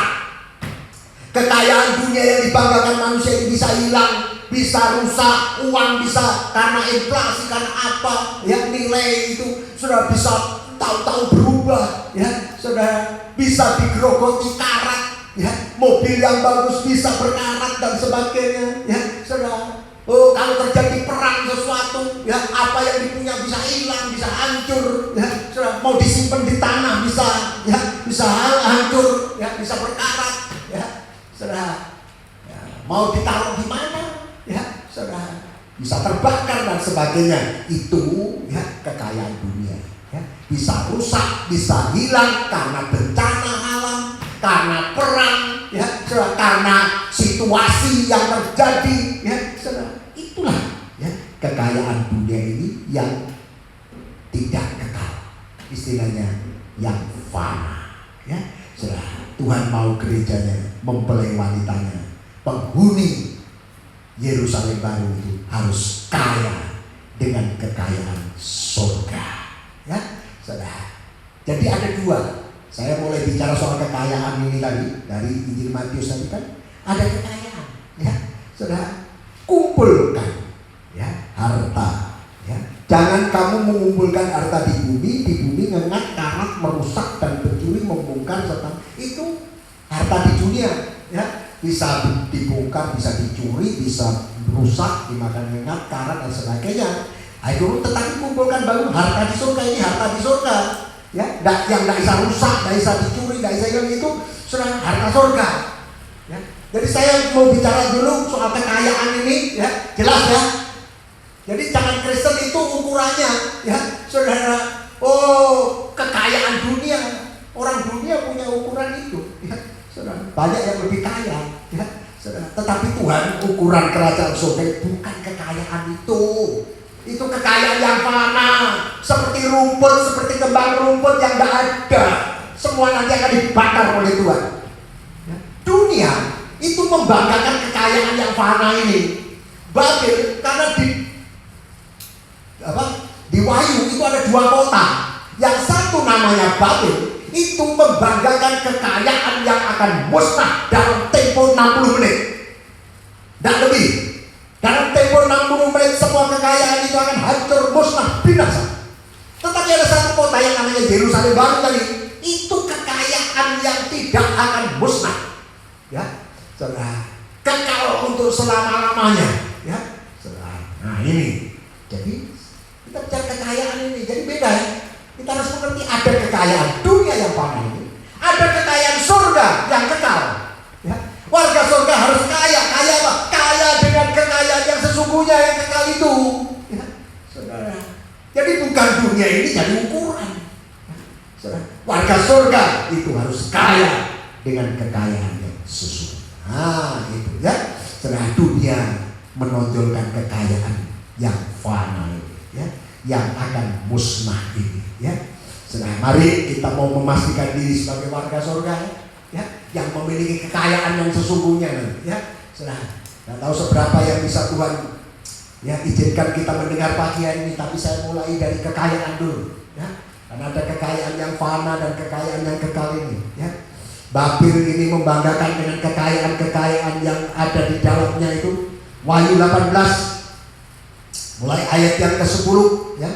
Kekayaan dunia yang dibanggakan manusia ini bisa hilang, bisa rusak. Uang bisa karena inflasi, karena apa, ya, nilai itu sudah bisa tahu-tahu berubah, ya, sudah bisa digerogoti karat. Ya, mobil yang bagus bisa berkarat dan sebagainya, ya, saudara. Oh, kalau terjadi perang sesuatu, ya, apa yang dipunya bisa hilang, bisa hancur, ya, saudara. Mau disimpan di tanah bisa, ya, bisa hancur, ya, bisa berkarat, ya, saudara. Ya, mau ditaruh di mana, ya, saudara, bisa terbakar dan sebagainya. Itu, ya, kekayaan dunia, ya, bisa rusak, bisa hilang karena bencana alam, karena perang, ya, saudara, karena situasi yang terjadi, ya, saudara. Itulah, ya, kekayaan dunia ini yang tidak kekal, istilahnya yang fana, ya, saudara. Tuhan mau gerejanya, mempelai wanitanya, penghuni Yerusalem baru itu harus kaya dengan kekayaan surga, ya, saudara. Jadi ada dua. Saya mulai bicara soal kekayaan ini tadi dari Injil Matius tadi, kan ada kekayaan, ya, saudara. Kumpulkan, ya, harta, ya. Jangan kamu mengumpulkan harta di bumi ngengat, karat, merusak dan pencuri, membongkar serta itu harta di dunia, ya, bisa dibongkar, bisa dicuri, bisa rusak, dimakan ngengat, karat dan sebagainya. Ayo, tetapi kumpulkan baru harta di surga. Ini harta di surga, ya, yang tidak bisa rusak, tidak bisa dicuri, tidak bisa hilang, itu sudah harta surga, ya. Jadi saya mau bicara dulu soal kekayaan ini, ya, jelas, ya. Jadi jangan Kristen itu ukurannya, ya, saudara. Oh, kekayaan dunia, orang dunia punya ukuran itu, ya, saudara. Banyak yang lebih kaya, ya, saudara. Tetapi Tuhan, ukuran kerajaan surga bukan kekayaan itu. Itu kekayaan yang fana, seperti rumput, seperti kembang rumput yang tidak ada. Semua nanti akan dibakar oleh Tuhan, ya. Dunia itu membanggakan kekayaan yang fana ini. Babel, karena di Wahyu itu ada dua kota. Yang satu namanya Babel, itu membanggakan kekayaan yang akan musnah dalam tempo 60 menit, tidak lebih. Dalam tempo 60 menit semua kekayaan itu akan hancur, musnah, binasa. Tetapi ada satu kota yang namanya Yerusalem baru tadi, itu kekayaan yang tidak akan musnah, ya, saudara, kekal untuk selama-lamanya. Ya, nah ini. Jadi kita bicara kekayaan ini, jadi beda ya. Kita harus mengerti ada kekayaan dunia yang fana ini, ada kekayaan surga yang kekal. Ya. Warga surga harus kaya apa? Kaya dengan kekayaan yang sesungguhnya yang kekal itu. Ya, saudara. Jadi bukan dunia ini jadi ukuran. Ya, warga surga itu harus kaya dengan kekayaan yang sesungguhnya. Nah itu ya. Setelah dunia menonjolkan kekayaan yang fana ini, ya, yang akan musnah ini, ya. Setelah mari kita mau memastikan diri sebagai warga surga, ya, yang memiliki kekayaan yang sesungguhnya, ya. Setelah tidak tahu seberapa yang bisa Tuhan, ya, izinkan kita mendengar pagi hari ini, tapi saya mulai dari kekayaan dulu, ya. Karena ada kekayaan yang fana dan kekayaan yang kekal ini, ya. Babil ini membanggakan dengan kekayaan-kekayaan yang ada di dalamnya itu. Wahyu 18 mulai ayat yang ke-10, ya.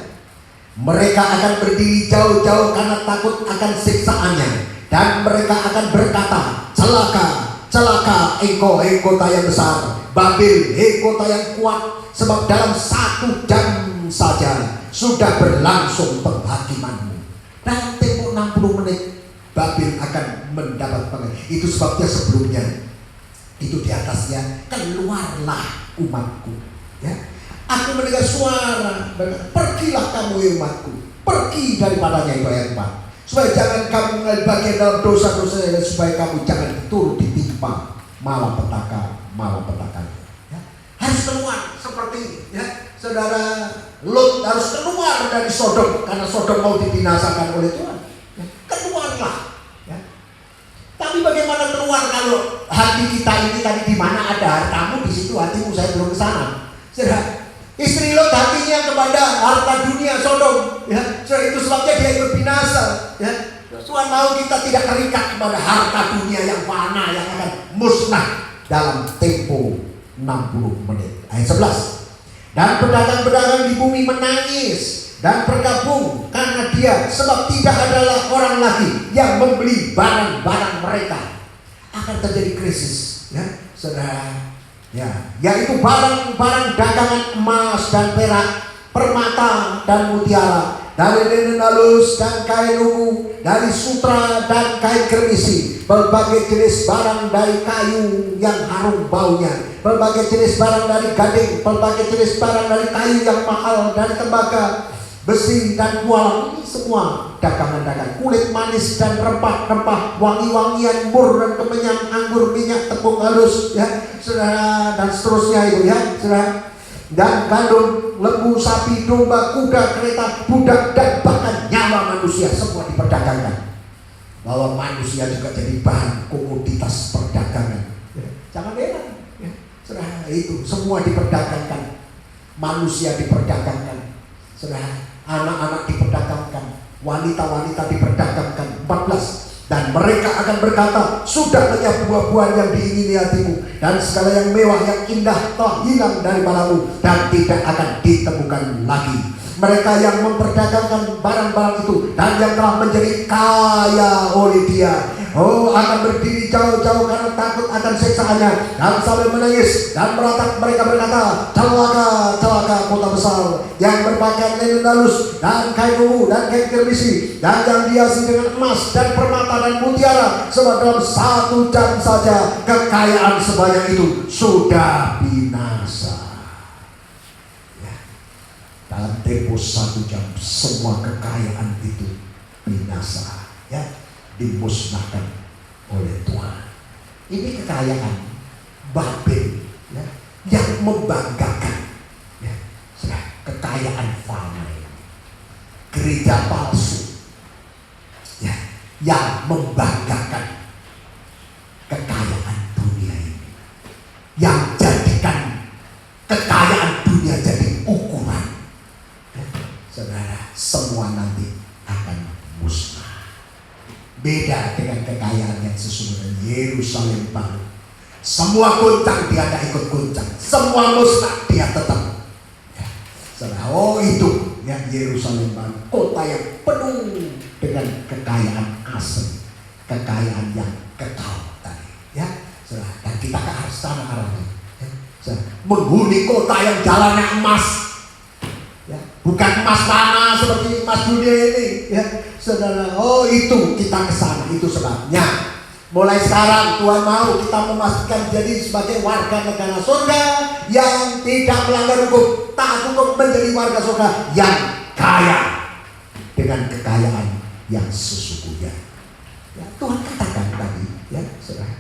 Mereka akan berdiri jauh-jauh karena takut akan siksaannya, dan mereka akan berkata, celaka, celaka engkau, kota yang besar, Babil, kota yang kuat, sebab dalam 1 jam saja sudah berlangsung penghakimanmu. Dalam tempo 60 menit Babil akan mendapat penghakiman. Itu sebabnya sebelumnya itu di atasnya, keluarlah umatku, ya. Aku mendengar suara, pergilah kamu umatku, pergi daripadanya, itu ayat 4. Supaya jangan kamu mengambil bagian dalam dosa-dosa, supaya kamu jangan turut ditimpa malapetaka. Ya. Harus keluar seperti ini, ya. Saudara Lot harus keluar dari Sodom karena Sodom mau dibinasakan oleh Tuhan. Ya. Keluarlah. Ya. Tapi bagaimana keluar kalau hati kita ini tadi di mana ada hartamu, di situ hatimu, saya belum ke sana. Saudara, istri Lot hatinya kepada harta dunia Sodom, ya. So, itu sebabnya dia ikut binasa, ya. Tuhan mau kita tidak terikat kepada harta dunia yang fana yang akan musnah dalam tempo 60 menit. Ayat 11. Dan pedagang-pedagang di bumi menangis dan berkabung karena dia, sebab tidak adalah orang lagi yang membeli barang-barang mereka. Akan terjadi krisis, ya, saudara. Ya, yaitu barang-barang dagangan emas dan perak, permata dan mutiara, dari linen halus dan kain ungu, dari sutra dan kain kermisi, berbagai jenis barang dari kayu yang harum baunya, berbagai jenis barang dari gading, berbagai jenis barang dari kayu yang mahal, dari tembaga, besi dan kualang. Ini semua dagangan-dagangan, kulit manis dan rempah-rempah, wangi-wangian, mur dan kemenyan, anggur, minyak, tepung halus, ya, saudara, dan seterusnya itu, ya, saudara. Dan gandum, lembu, sapi, domba, kuda, kereta, budak, dan bahkan nyawa manusia semua diperdagangkan. Bahwa manusia juga jadi bahan komoditas perdagangan. Ya, jangan heran, ya, saudara, itu semua diperdagangkan. Manusia diperdagangkan, saudara. Anak-anak diperdagangkan, wanita-wanita diperdagangkan. 14. Dan mereka akan berkata, sudah lenyap buah-buahan yang diingini hatimu, dan segala yang mewah yang indah telah hilang daripadamu, dan tidak akan ditemukan lagi. Mereka yang memperdagangkan barang-barang itu dan yang telah menjadi kaya oleh dia, akan berdiri jauh-jauh karena takut akan siksaannya, dan sambil menangis dan meratap mereka berkata, celaka, celaka kota besar yang berpakaian linen halus dan kain ungu dan kain kermisi, dan yang dihiasi dengan emas dan permata dan mutiara, sebab dalam 1 jam saja kekayaan sebanyak itu sudah binasa. Dalam tempo 1 jam semua kekayaan itu binasa, ya, dimusnahkan oleh Tuhan. Ini kekayaan Babel, ya, yang membanggakan, ya, kekayaan fana ini. Gereja palsu, ya, yang membanggakan kekayaan dunia ini, yang jadikan kekayaan dunia jadi ukuran. Saudara, semua nanti akan musnah. Beda dengan kekayaan yang sesungguhnya Yerusalem baru. Semua goncang, dia tidak ikut goncang. Semua musnah, dia tetap. Ya, saudara, itu yang Yerusalem baru, kota yang penuh dengan kekayaan asli, kekayaan yang kekal tadi. Ya, saudara, dan kita ke arah sana arahnya. Ya. menghuni kota yang jalannya emas, ya, bukan emas tanah seperti emas dunia ini, ya, saudara. Oh, itu kita ke sana, itu sebabnya. Mulai sekarang Tuhan mau kita memastikan jadi sebagai warga negara surga yang tidak melanggar hukum, taat hukum, menjadi warga surga yang kaya dengan kekayaan yang sesungguhnya. Ya, Tuhan katakan tadi, ya, saudara.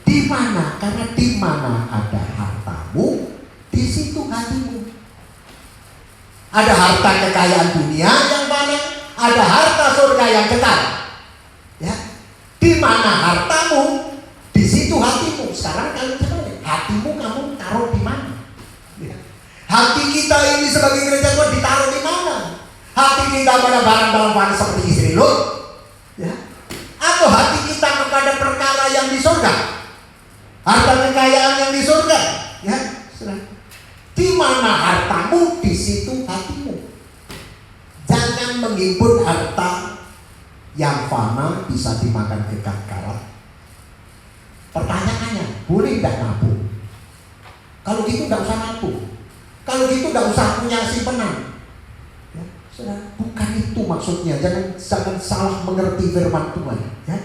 Di mana? Karena di mana ada hartamu, di situ hatimu. Ada harta kekayaan dunia yang mana, ada harta surga yang kekal. Ya, di mana hartamu, di situ hatimu. Sekarang kalian coba, hatimu kamu taruh di mana? Ya. Hati kita ini sebagai gereja Tuhan ditaruh di mana? Hati kita pada barang-barang seperti istri Lot, ya, atau hati kita kepada perkara yang di surga? Harta kekayaan yang di surga, ya, di mana hartamu, di situ hatimu. Jangan menghimpun harta yang fana bisa dimakan kekakaran. Pertanyaannya, boleh tidak nabung? Kalau gitu tidak usah nabung. Kalau gitu tidak usah punya simpenan. Ya, bukan itu maksudnya. Jangan salah mengerti firman Tuhan. Ya.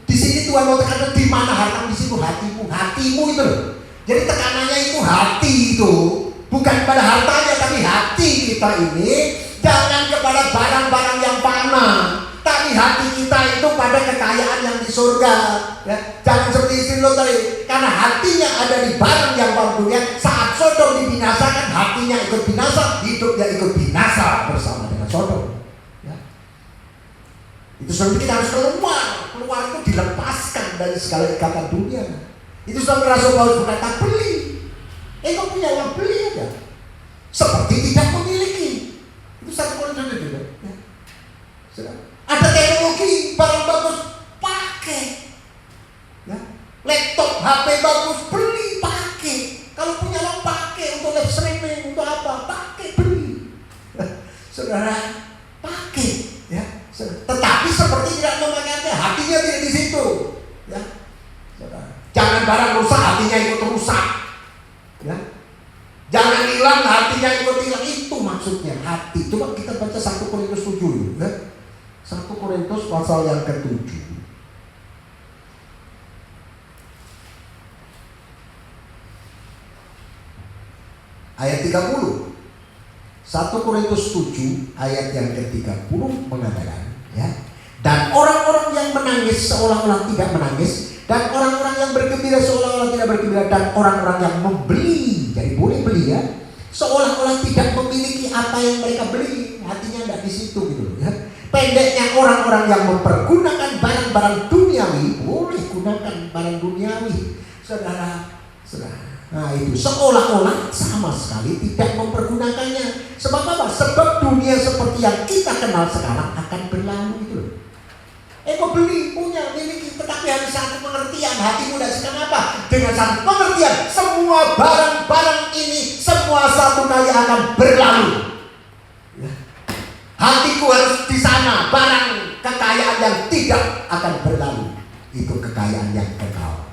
Di sini Tuhan mau tekankan di mana hartamu, di situ hatimu. Hatimu itu loh. Jadi tekanannya itu hati itu, bukan pada hartanya, tapi hati kita ini jangan kepada barang-barang yang fana, tapi hati kita itu pada kekayaan yang di surga. Ya, jangan seperti istri Lot tadi, karena hatinya ada di barang yang baru dunia. Saat Sodom dibinasakan, hatinya ikut binasa, hidupnya ikut binasa bersama dengan Sodom. Itu sebab kita harus keluar itu dilepaskan dari segala ikatan dunia. Itu sebab Rasul Paulus berkata, beli. Kau punya uang, beli aja. Seperti tidak memiliki. Itu satu Korintus juga. Ya. Ada teknologi, barang bagus, pakai. Ya. Laptop, HP bagus, beli, pakai. Kalau punya uang, pakai untuk live streaming, untuk apa? Pakai, beli. Saudara, pakai. Ya. Tetapi seperti tidak memakai, hatinya tidak di situ. Ya. Jangan barang rusak, hatinya ikut rusak. Ya. Jangan hilang, hatinya ikut hilang. Itu maksudnya hati. Coba kita baca 1 Korintus 7. Ya. 1 Korintus pasal yang ke-7. Ayat 30. 1 Korintus 7 ayat yang ke-30 mengatakan, ya, dan orang-orang yang menangis seolah-olah tidak menangis, dan orang-orang yang bergembira seolah-olah tidak bergembira, dan orang-orang yang membeli, jadi boleh beli, ya, seolah-olah tidak memiliki apa yang mereka beli, hatinya tidak di situ gitu, ya. Pendeknya orang-orang yang mempergunakan barang-barang duniawi, boleh gunakan barang duniawi, saudara. Nah itu seolah-olah sama sekali tidak mempergunakannya. Sebab apa? Sebab dunia seperti yang kita kenal sekarang akan berlalu itu. Kau beli, punya, miliki, tetapi harus satu pengertian. Hatimu dan sekarang apa? Dengan satu pengertian, semua barang-barang ini semua satu kali akan berlalu. Ya. Hatiku harus di sana, barang kekayaan yang tidak akan berlalu. Itu kekayaan yang kekal.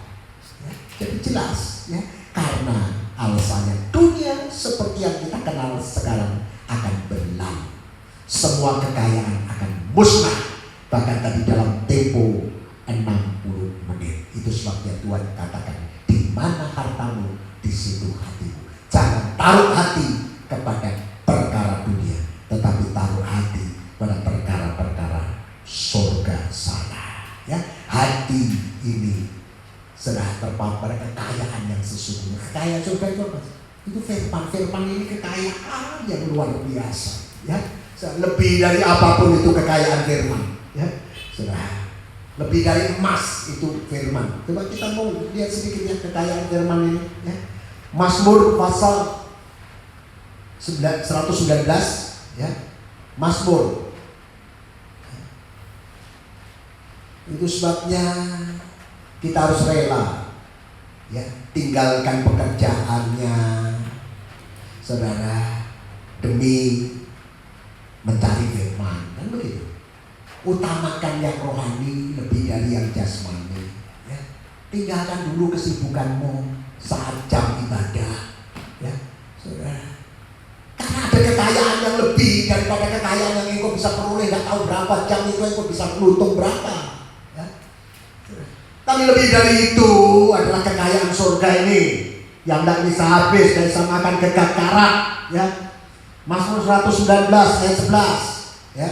Ya. Jadi jelas, ya. Karena alasannya dunia seperti yang kita kenal sekarang akan berlalu. Semua kekayaan akan musnah. Bahkan tadi dalam tempo 60 menit. Itu sebabnya Tuhan katakan, di mana hartamu, di situ hatimu. Jangan taruh hati kepada perkara dunia, tetapi taruh hati pada perkara-perkara surga sana. Ya, hati ini sudah terpaut pada kekayaan yang sesungguhnya. Kekayaan surga itu apa? Itu firman ini kekayaan yang luar biasa. Ya, lebih dari apapun itu kekayaan firman. Ya, sudah lebih dari emas itu firman. Coba kita mau lihat sedikit ya kekayaan firman ini. Ya. Mazmur pasal 119, ya, Mazmur. Itu sebabnya kita harus rela, ya, tinggalkan pekerjaannya, saudara, demi mencari firman, kan begitu. Utamakan yang rohani lebih dari yang jasmani. Ya. Tinggalkan dulu kesibukanmu saat jam ibadah. kekayaan yang lebih daripada kekayaan yang engkau bisa peroleh. Gak tahu berapa jam itu engkau bisa melutung berapa ya. Tapi lebih dari itu adalah kekayaan surga ini yang tidak bisa habis dan bisa makan kekekaran ya. Mazmur 119 ayat 11 ya.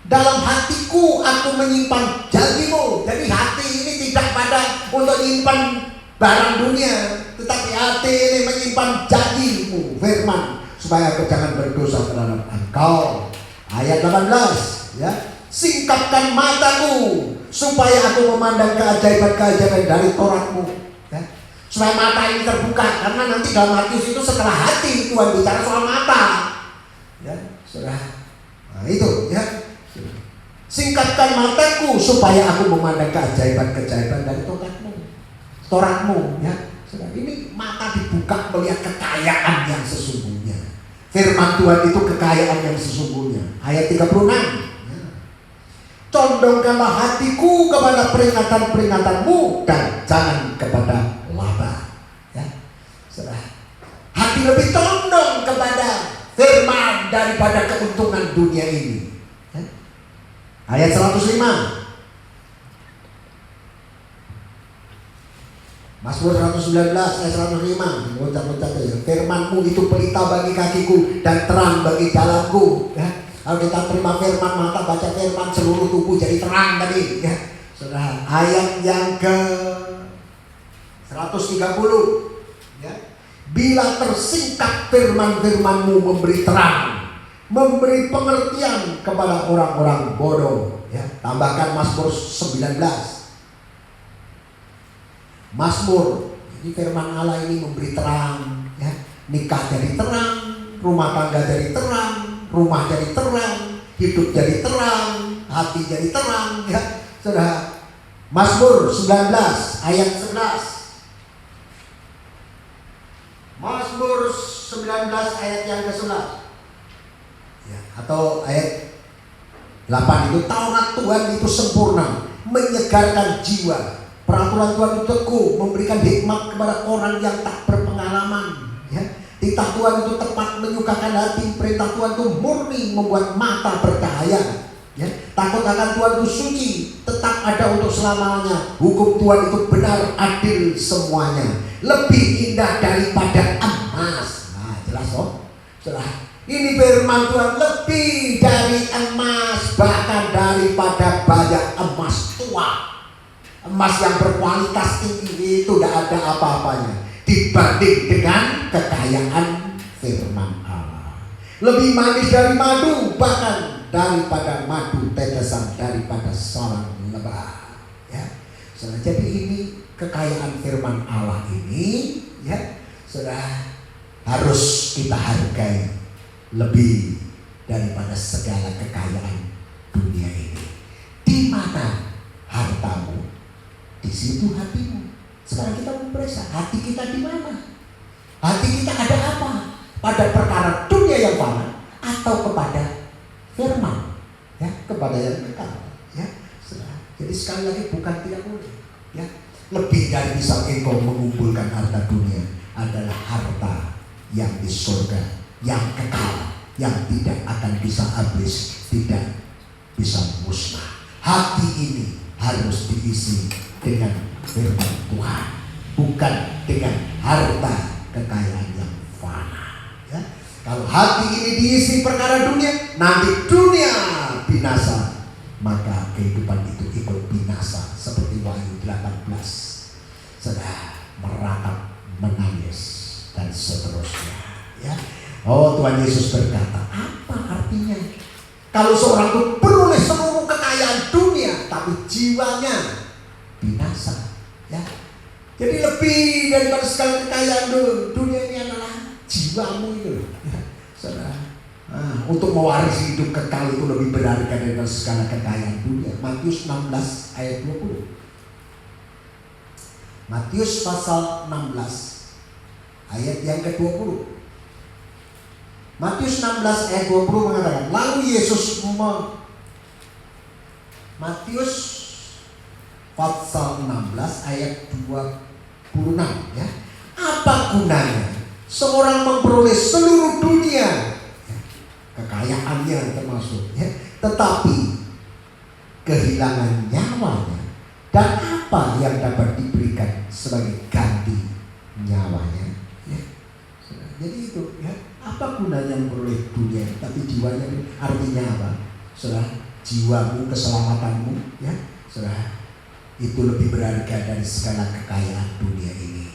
Dalam hatiku aku menyimpan janjimu. Jadi hati ini tidak pada untuk menyimpan barang dunia, tetapi hati ini menyimpan janjimu, firman, supaya aku jangan berdosa terhadap engkau. Ayat 18 ya. Singkapkan mataku supaya aku memandang keajaiban-keajaiban dari Tauratmu ya. Supaya mata ini terbuka, karena nanti dalam Matius itu setelah hati Tuhan bicara soal mata ya. Nah itu ya. Singkapkan mataku supaya aku memandang keajaiban-keajaiban dari Tauratmu ya. Ini mata dibuka melihat kekayaan yang sesungguhnya. Firman Tuhan itu kekayaan yang sesungguhnya. Ayat 36 ya. Condongkanlah hatiku kepada peringatan-peringatanmu dan jangan kepada laba ya. Hati lebih condong kepada firman daripada keuntungan dunia ini. Ayat 105. Mazmur 119 ayat 105. Loncat-loncat ya. Firman-Mu itu pelita bagi kakiku dan terang bagi jalanku ya. Kalau kita terima firman, maka baca firman, seluruh tubuh jadi terang tadi ya. Saudara, ayat yang ke 130 ya. Bila tersingkap firman-firman-Mu memberi terang, memberi pengertian kepada orang-orang bodoh ya. Tambahkan Mazmur 19. Mazmur, ini firman Allah ini memberi terang ya. Nikah jadi terang, rumah tangga jadi terang, rumah jadi terang, hidup jadi terang, hati jadi terang ya. Saudara, Mazmur 19 ayat 11. Mazmur 19 ayat yang ke-11 ya, atau ayat 8 itu, Taurat Tuhan itu sempurna, menyegarkan jiwa. Peraturan Tuhan itu teguh, memberikan hikmat kepada orang yang tak berpengalaman ya. Titah Tuhan itu tepat, menyukakan hati. Perintah Tuhan itu murni, membuat mata bercahaya ya. Takut akan Tuhan itu suci, tetap ada untuk selamanya. Hukum Tuhan itu benar, adil semuanya, lebih indah daripada emas. Nah jelas oh. Ini firman Tuhan, lebih dari emas, bahkan daripada banyak emas tua. Emas yang berkualitas tinggi itu tidak ada apa-apanya dibanding dengan kekayaan firman Allah. Lebih manis dari madu, bahkan daripada madu tetesan daripada sarang lebah ya. Jadi ini kekayaan firman Allah ini ya, sudah harus kita hargai lebih daripada segala kekayaan dunia ini. Di mana hartamu, di situ hatimu. Sekarang kita memeriksa hati kita di mana. Hati kita ada apa? Pada perkara dunia yang fana atau kepada firman ya, kepada yang kekal ya. Jadi sekali lagi bukan tidak boleh ya. Lebih dari bisa engkau mengumpulkan harta dunia adalah harta yang di surga, yang kekal, yang tidak akan bisa habis, tidak bisa musnah. Hati ini harus diisi dengan firman Tuhan, bukan dengan harta kekayaan yang fana ya. Kalau hati ini diisi perkara dunia, nanti dunia binasa, maka kehidupan itu ikut binasa. Seperti Wahyu 18 sudah meratap, menangis dan seterusnya ya. Oh Tuhan Yesus berkata, apa artinya kalau seorang itu peroleh seluruh kekayaan dunia tapi jiwanya binasa ya. Jadi lebih daripada segala kekayaan dunia ini adalah jiwamu itu ya. Saudara, untuk mewarisi hidup kekal itu lebih berharga daripada segala kekayaan dunia. Matius 16 ayat 20. Matius pasal 16 ayat yang ke-20. Matius 16 ayat 20 mengatakan, lalu Yesus Matius pasal 16 ayat 26 ya. Apa gunanya seorang memperoleh seluruh dunia rohaninya termasuk, ya. Tetapi kehilangan nyawanya, dan apa yang dapat diberikan sebagai ganti nyawanya, ya. Jadi itu, ya, apa gunanya memperoleh dunia tapi jiwanya, artinya apa? Saudara, jiwamu, keselamatanmu, ya, saudara, itu lebih berharga dari segala kekayaan dunia ini.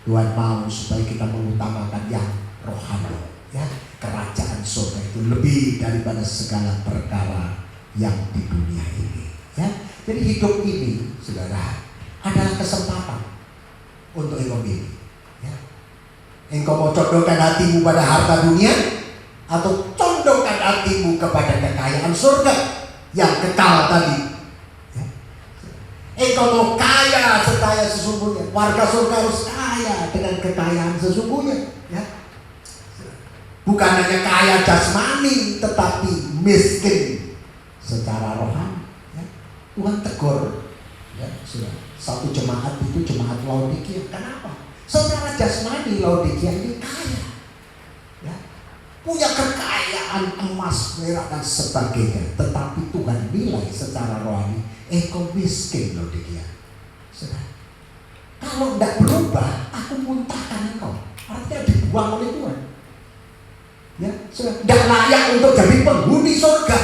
Tuhan mau supaya kita mengutamakan yang rohani, ya. Kerajaan surga itu lebih daripada segala perkara yang di dunia ini, ya. Jadi hidup ini, saudara, adalah kesempatan untuk engkau milih, ya. Engkau mau condongkan hatimu pada harta dunia, atau condongkan hatimu kepada kekayaan surga yang kekal tadi, ya. Engkau mau kaya sekaya sesungguhnya. Warga surga harus kaya dengan kekayaan sesungguhnya, ya. Bukan hanya kaya jasmani, tetapi miskin secara rohani, ya. Tuhan tegur, ya, sudah. Satu jemaat itu jemaat Laodikia. Kenapa? Secara jasmani Laodikia ini kaya, ya, punya kekayaan emas, perak dan sebagainya. Tetapi Tuhan nilai secara rohani, engkau miskin Laodikia. Sudah. Kalau tidak berubah, aku muntahkan engkau. Artinya dibuang oleh Tuhan. Ya, sudah tidak layak untuk jadi penghuni surga.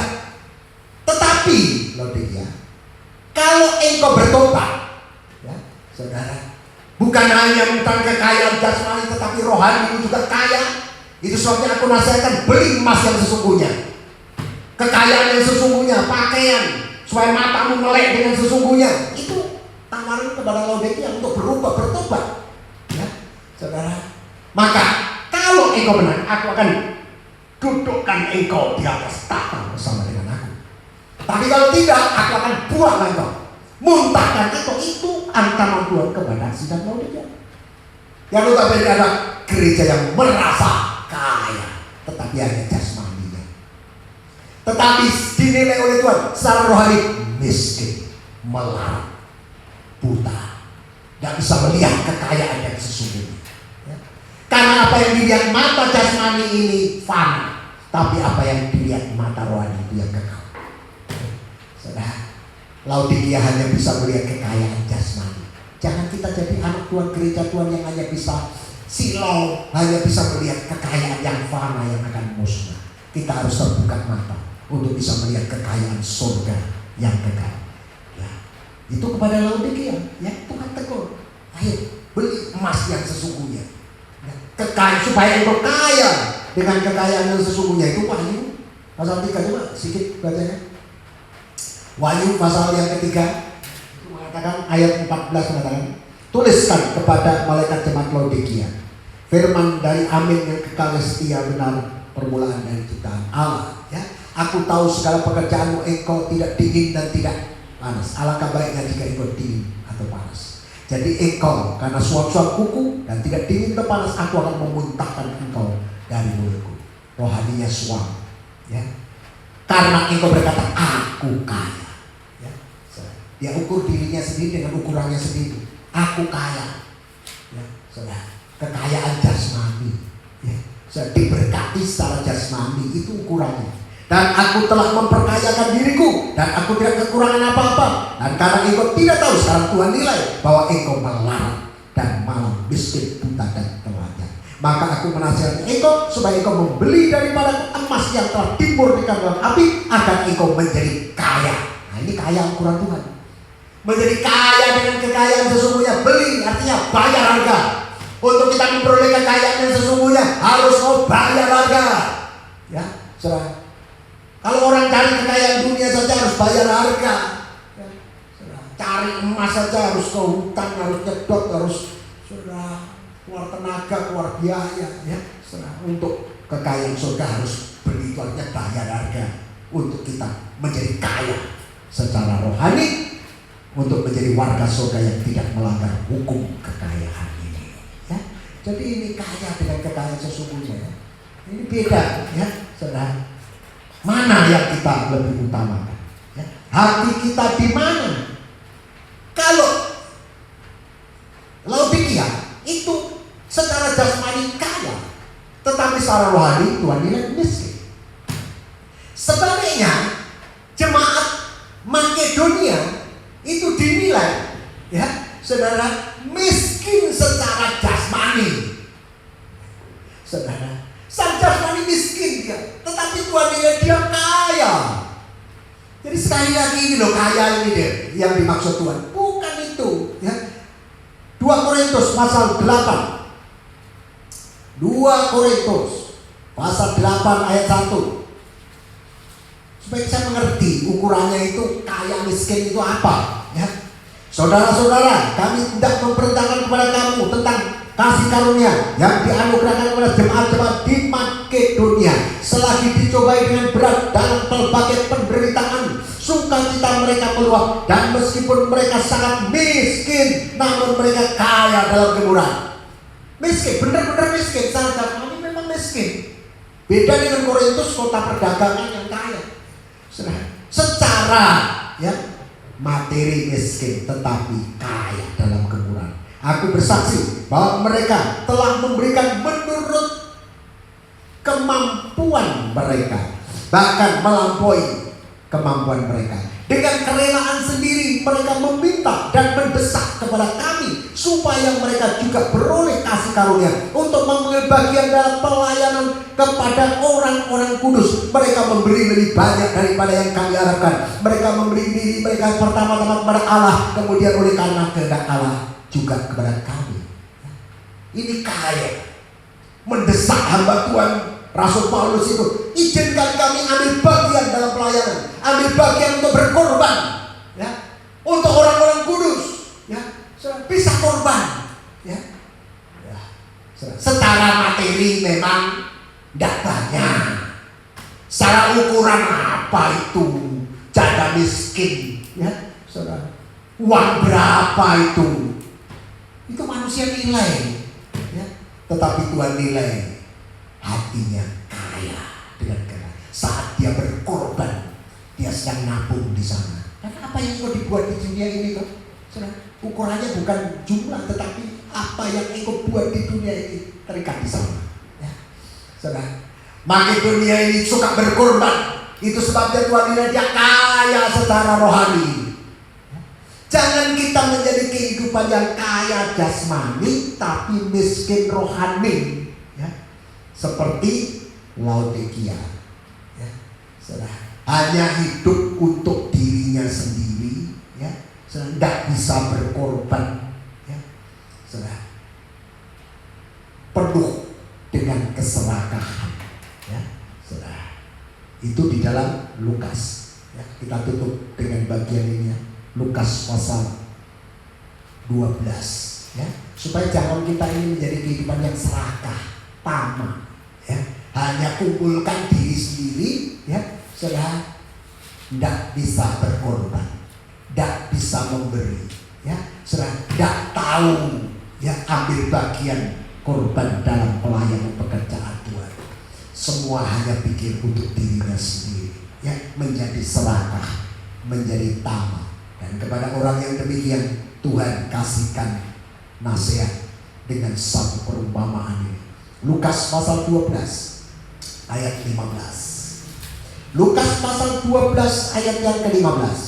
Tetapi Laodikia, kalau engkau bertobat, ya, saudara, bukan hanya tentang kekayaan jasmani, tetapi rohani juga kaya. Itu sebabnya aku nasihatkan, beli emas yang sesungguhnya, kekayaan yang sesungguhnya, pakaian, supaya matamu melek dengan sesungguhnya. Itu tawaran kepada Laodikia untuk berubah, bertobat, ya, saudara. Maka kalau engkau benar, aku akan dudukkan engkau di atas tahta bersama dengan aku. Tapi kalau tidak, aku akan buang engkau, muntahkan engkau. Itu ancaman Tuhan kepada sidang Laodikia. Yang notabene adalah gereja yang merasa kaya, tetapi hanya jasmaninya. Tetapi dinilai oleh Tuhan secara rohani miskin, melarat, buta, tidak bisa melihat kekayaan yang sesungguhnya, ya. Karena apa yang dilihat mata jasmani ini fana, tapi apa yang dilihat mata rohani itu yang kekal. Saudara, Laodikia hanya bisa melihat kekayaan jasmani. Jangan kita jadi anak Tuhan, gereja Tuhan yang hanya bisa silau, hanya bisa melihat kekayaan yang fana yang akan musnah. Kita harus terbuka mata untuk bisa melihat kekayaan surga yang kekal, ya. Itu kepada Laodikia, ya, Tuhan tegur, ayo beli emas yang sesungguhnya, ya. Kekayaan supaya engkau kaya dengan kekayaan yang sesungguhnya. Itu Wahyu pasal 3, coba sedikit bacanya. Wahyu pasal yang ketiga mengatakan, ayat 14 mengatakan, tuliskan kepada malaikat jemaat Laodikia, firman dari Amin yang kekal setia benar, permulaan dari ciptaan Allah, ya. Aku tahu segala pekerjaanmu, engkau tidak dingin dan tidak panas. Alangkah baiknya jika engkau dingin atau panas. Jadi engkau karena suap-suap kuku dan tidak dingin atau panas, aku akan memuntahkan engkau dari mulutku. Rohaninya suam, ya. Karena engkau berkata, aku kaya, ya. Dia ukur dirinya sendiri dengan ukurannya sendiri. Aku kaya, ya, saudara. Kekayaan jasmani, ya. Diberkati secara jasmani, itu ukurannya. Dan aku telah memperkayakan diriku, dan aku tidak kekurangan apa-apa. Dan karena engkau tidak tahu, sekarang Tuhan nilai bahwa engkau melarat dan malang, miskin, buta dan telanjang. Maka aku menasihatkan engkau supaya engkau membeli daripada emas yang telah dimurnikan dalam api, agar engkau menjadi kaya. Nah, ini kaya ukuran Tuhan. Menjadi kaya dengan kekayaan sesungguhnya. Beli artinya bayar harga. Untuk kita memperoleh kekayaan yang sesungguhnya harus mau bayar harga, ya, saudara. Kalau orang cari kekayaan dunia saja harus bayar harga, ya, saudara. Cari emas saja harus ke hutan, harus nyedot, harus, saudara, keluar tenaga, keluar biaya, ya, saudara. Untuk kekayaan surga harus beli, itu artinya bayar harga untuk kita menjadi kaya secara rohani, untuk menjadi warga surga yang tidak melanggar hukum kekayaan ini, ya. Jadi ini kaya dengan kekayaan sesungguhnya, ya. Ini beda, ya, saudara. Mana yang kita lebih utamakan, ya? Hati kita di mana? Kalau Laodikia itu secara jasmani kaya, tetapi secara rohani Tuhan nilai miskin. Sebaliknya, jemaat Makedonia itu dinilai, ya saudara, miskin secara jasmani. Saudara, sang jasmani miskin dia, tetapi Tuhan nilai dia kaya. Jadi sekali lagi ini loh, kaya ini deh yang dimaksud Tuhan, bukan itu, ya. 2 Korintus pasal 8. 2 Korintus pasal 8 ayat 1. Supaya saya mengerti ukurannya itu kaya miskin itu apa, ya. Saudara-saudara, kami tidak memperintahkan kepada kamu tentang kasih karunia yang dianugerahkan kepada jemaat-jemaat di Makedonia selagi dicobai dengan berat dalam pelbagai penderitaan. Sukacita mereka meluap, dan meskipun mereka sangat miskin, namun mereka kaya dalam kemurahan. Miskin, benar-benar miskin. Sahabat kami memang miskin. Beda dengan Korintus, kota perdagangan yang kaya. Secara, ya, materi miskin, tetapi kaya dalam kemurahan. Aku bersaksi bahwa mereka telah memberikan menurut kemampuan mereka, bahkan melampaui kemampuan mereka. Dengan kerelaan sendiri mereka meminta dan mendesak kepada kami supaya mereka juga beroleh kasih karunia untuk mengambil bagian dalam pelayanan kepada orang-orang kudus. Mereka memberi lebih banyak daripada yang kami harapkan. Mereka memberi diri mereka pertama-tama kepada Allah, kemudian oleh karena kehendak Allah juga kepada kami. Ini kaya, mendesak hamba Tuhan Rasul Paulus itu, izinkan kami ambil bagian dalam pelayanan, ambil bagian untuk berkorban, ya, untuk orang-orang kudus, ya, bisa korban, ya. Secara materi memang tidak banyak. Secara ukuran apa itu janda miskin, ya, saudara? Uang berapa itu? Itu manusia nilai, ya. Tetapi Tuhan nilai hatinya kaya dengan kaya. Saat dia berkorban, dia sedang nabung di sana. Karena apa yang engkau dibuat di dunia ini, toh, ukurannya bukan jumlah, tetapi apa yang engkau buat di dunia ini terikat di sana. Ya. Saudara, Makedonia ini suka berkorban. Itu sebabnya Tuhan nilai dia kaya secara rohani. Jangan kita menjadi kehidupan yang kaya jasmani tapi miskin rohani. Seperti Laodikia, ya, hanya hidup untuk dirinya sendiri, ya, tidak bisa berkorban, ya, penuh dengan keserakahan, ya, itu di dalam Lukas, ya. Kita tutup dengan bagian ini, ya. Lukas pasal 12, ya, supaya jangan kita ini menjadi kehidupan yang serakah, tamak, ya, hanya kumpulkan diri sendiri, ya, sudah tidak bisa berkorban, tidak bisa memberi, ya, sudah tidak tahu, ya, ambil bagian korban dalam pelayanan pekerjaan Tuhan. Semua hanya pikir untuk dirinya sendiri, ya, menjadi serakah, menjadi tamak. Dan kepada orang yang demikian Tuhan kasihkan nasihat dengan satu perumpamaan ini. Lukas pasal 12 ayat 15. Lukas pasal 12 ayat yang ke-15.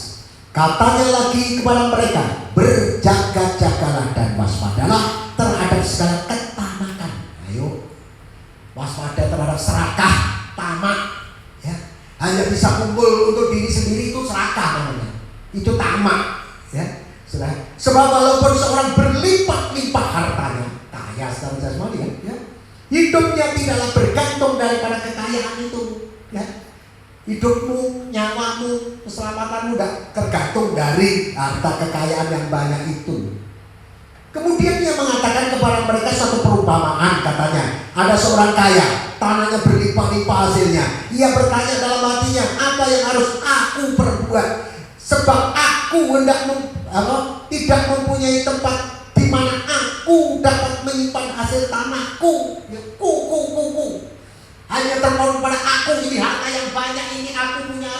Katanya lagi kepada mereka, berjaga-jagalah dan waspadalah terhadap segala ketamakan. Ayo, waspada terhadap serakah, tamak, ya. Hanya bisa kumpul untuk diri sendiri, itu serakah namanya. Itu tamak, ya. Sebab walaupun seorang berlimpah-limpah hartanya, kaya secara jasmani, ya, hidupnya tidaklah bergantung daripada kekayaan itu, ya. Hidupmu, nyawamu, keselamatanmu tidak tergantung dari harta kekayaan yang banyak itu. Kemudian dia mengatakan kepada mereka satu perumpamaan, katanya, ada seorang kaya, tanahnya berlimpah-limpah hasilnya. Ia bertanya dalam hatinya, apa yang harus aku perbuat? Sebab aku tidak mempunyai tempat di mana aku dapat menyimpan hasil tanahku. Ya, hanya terpaut pada aku, ini harta yang banyak ini aku punya.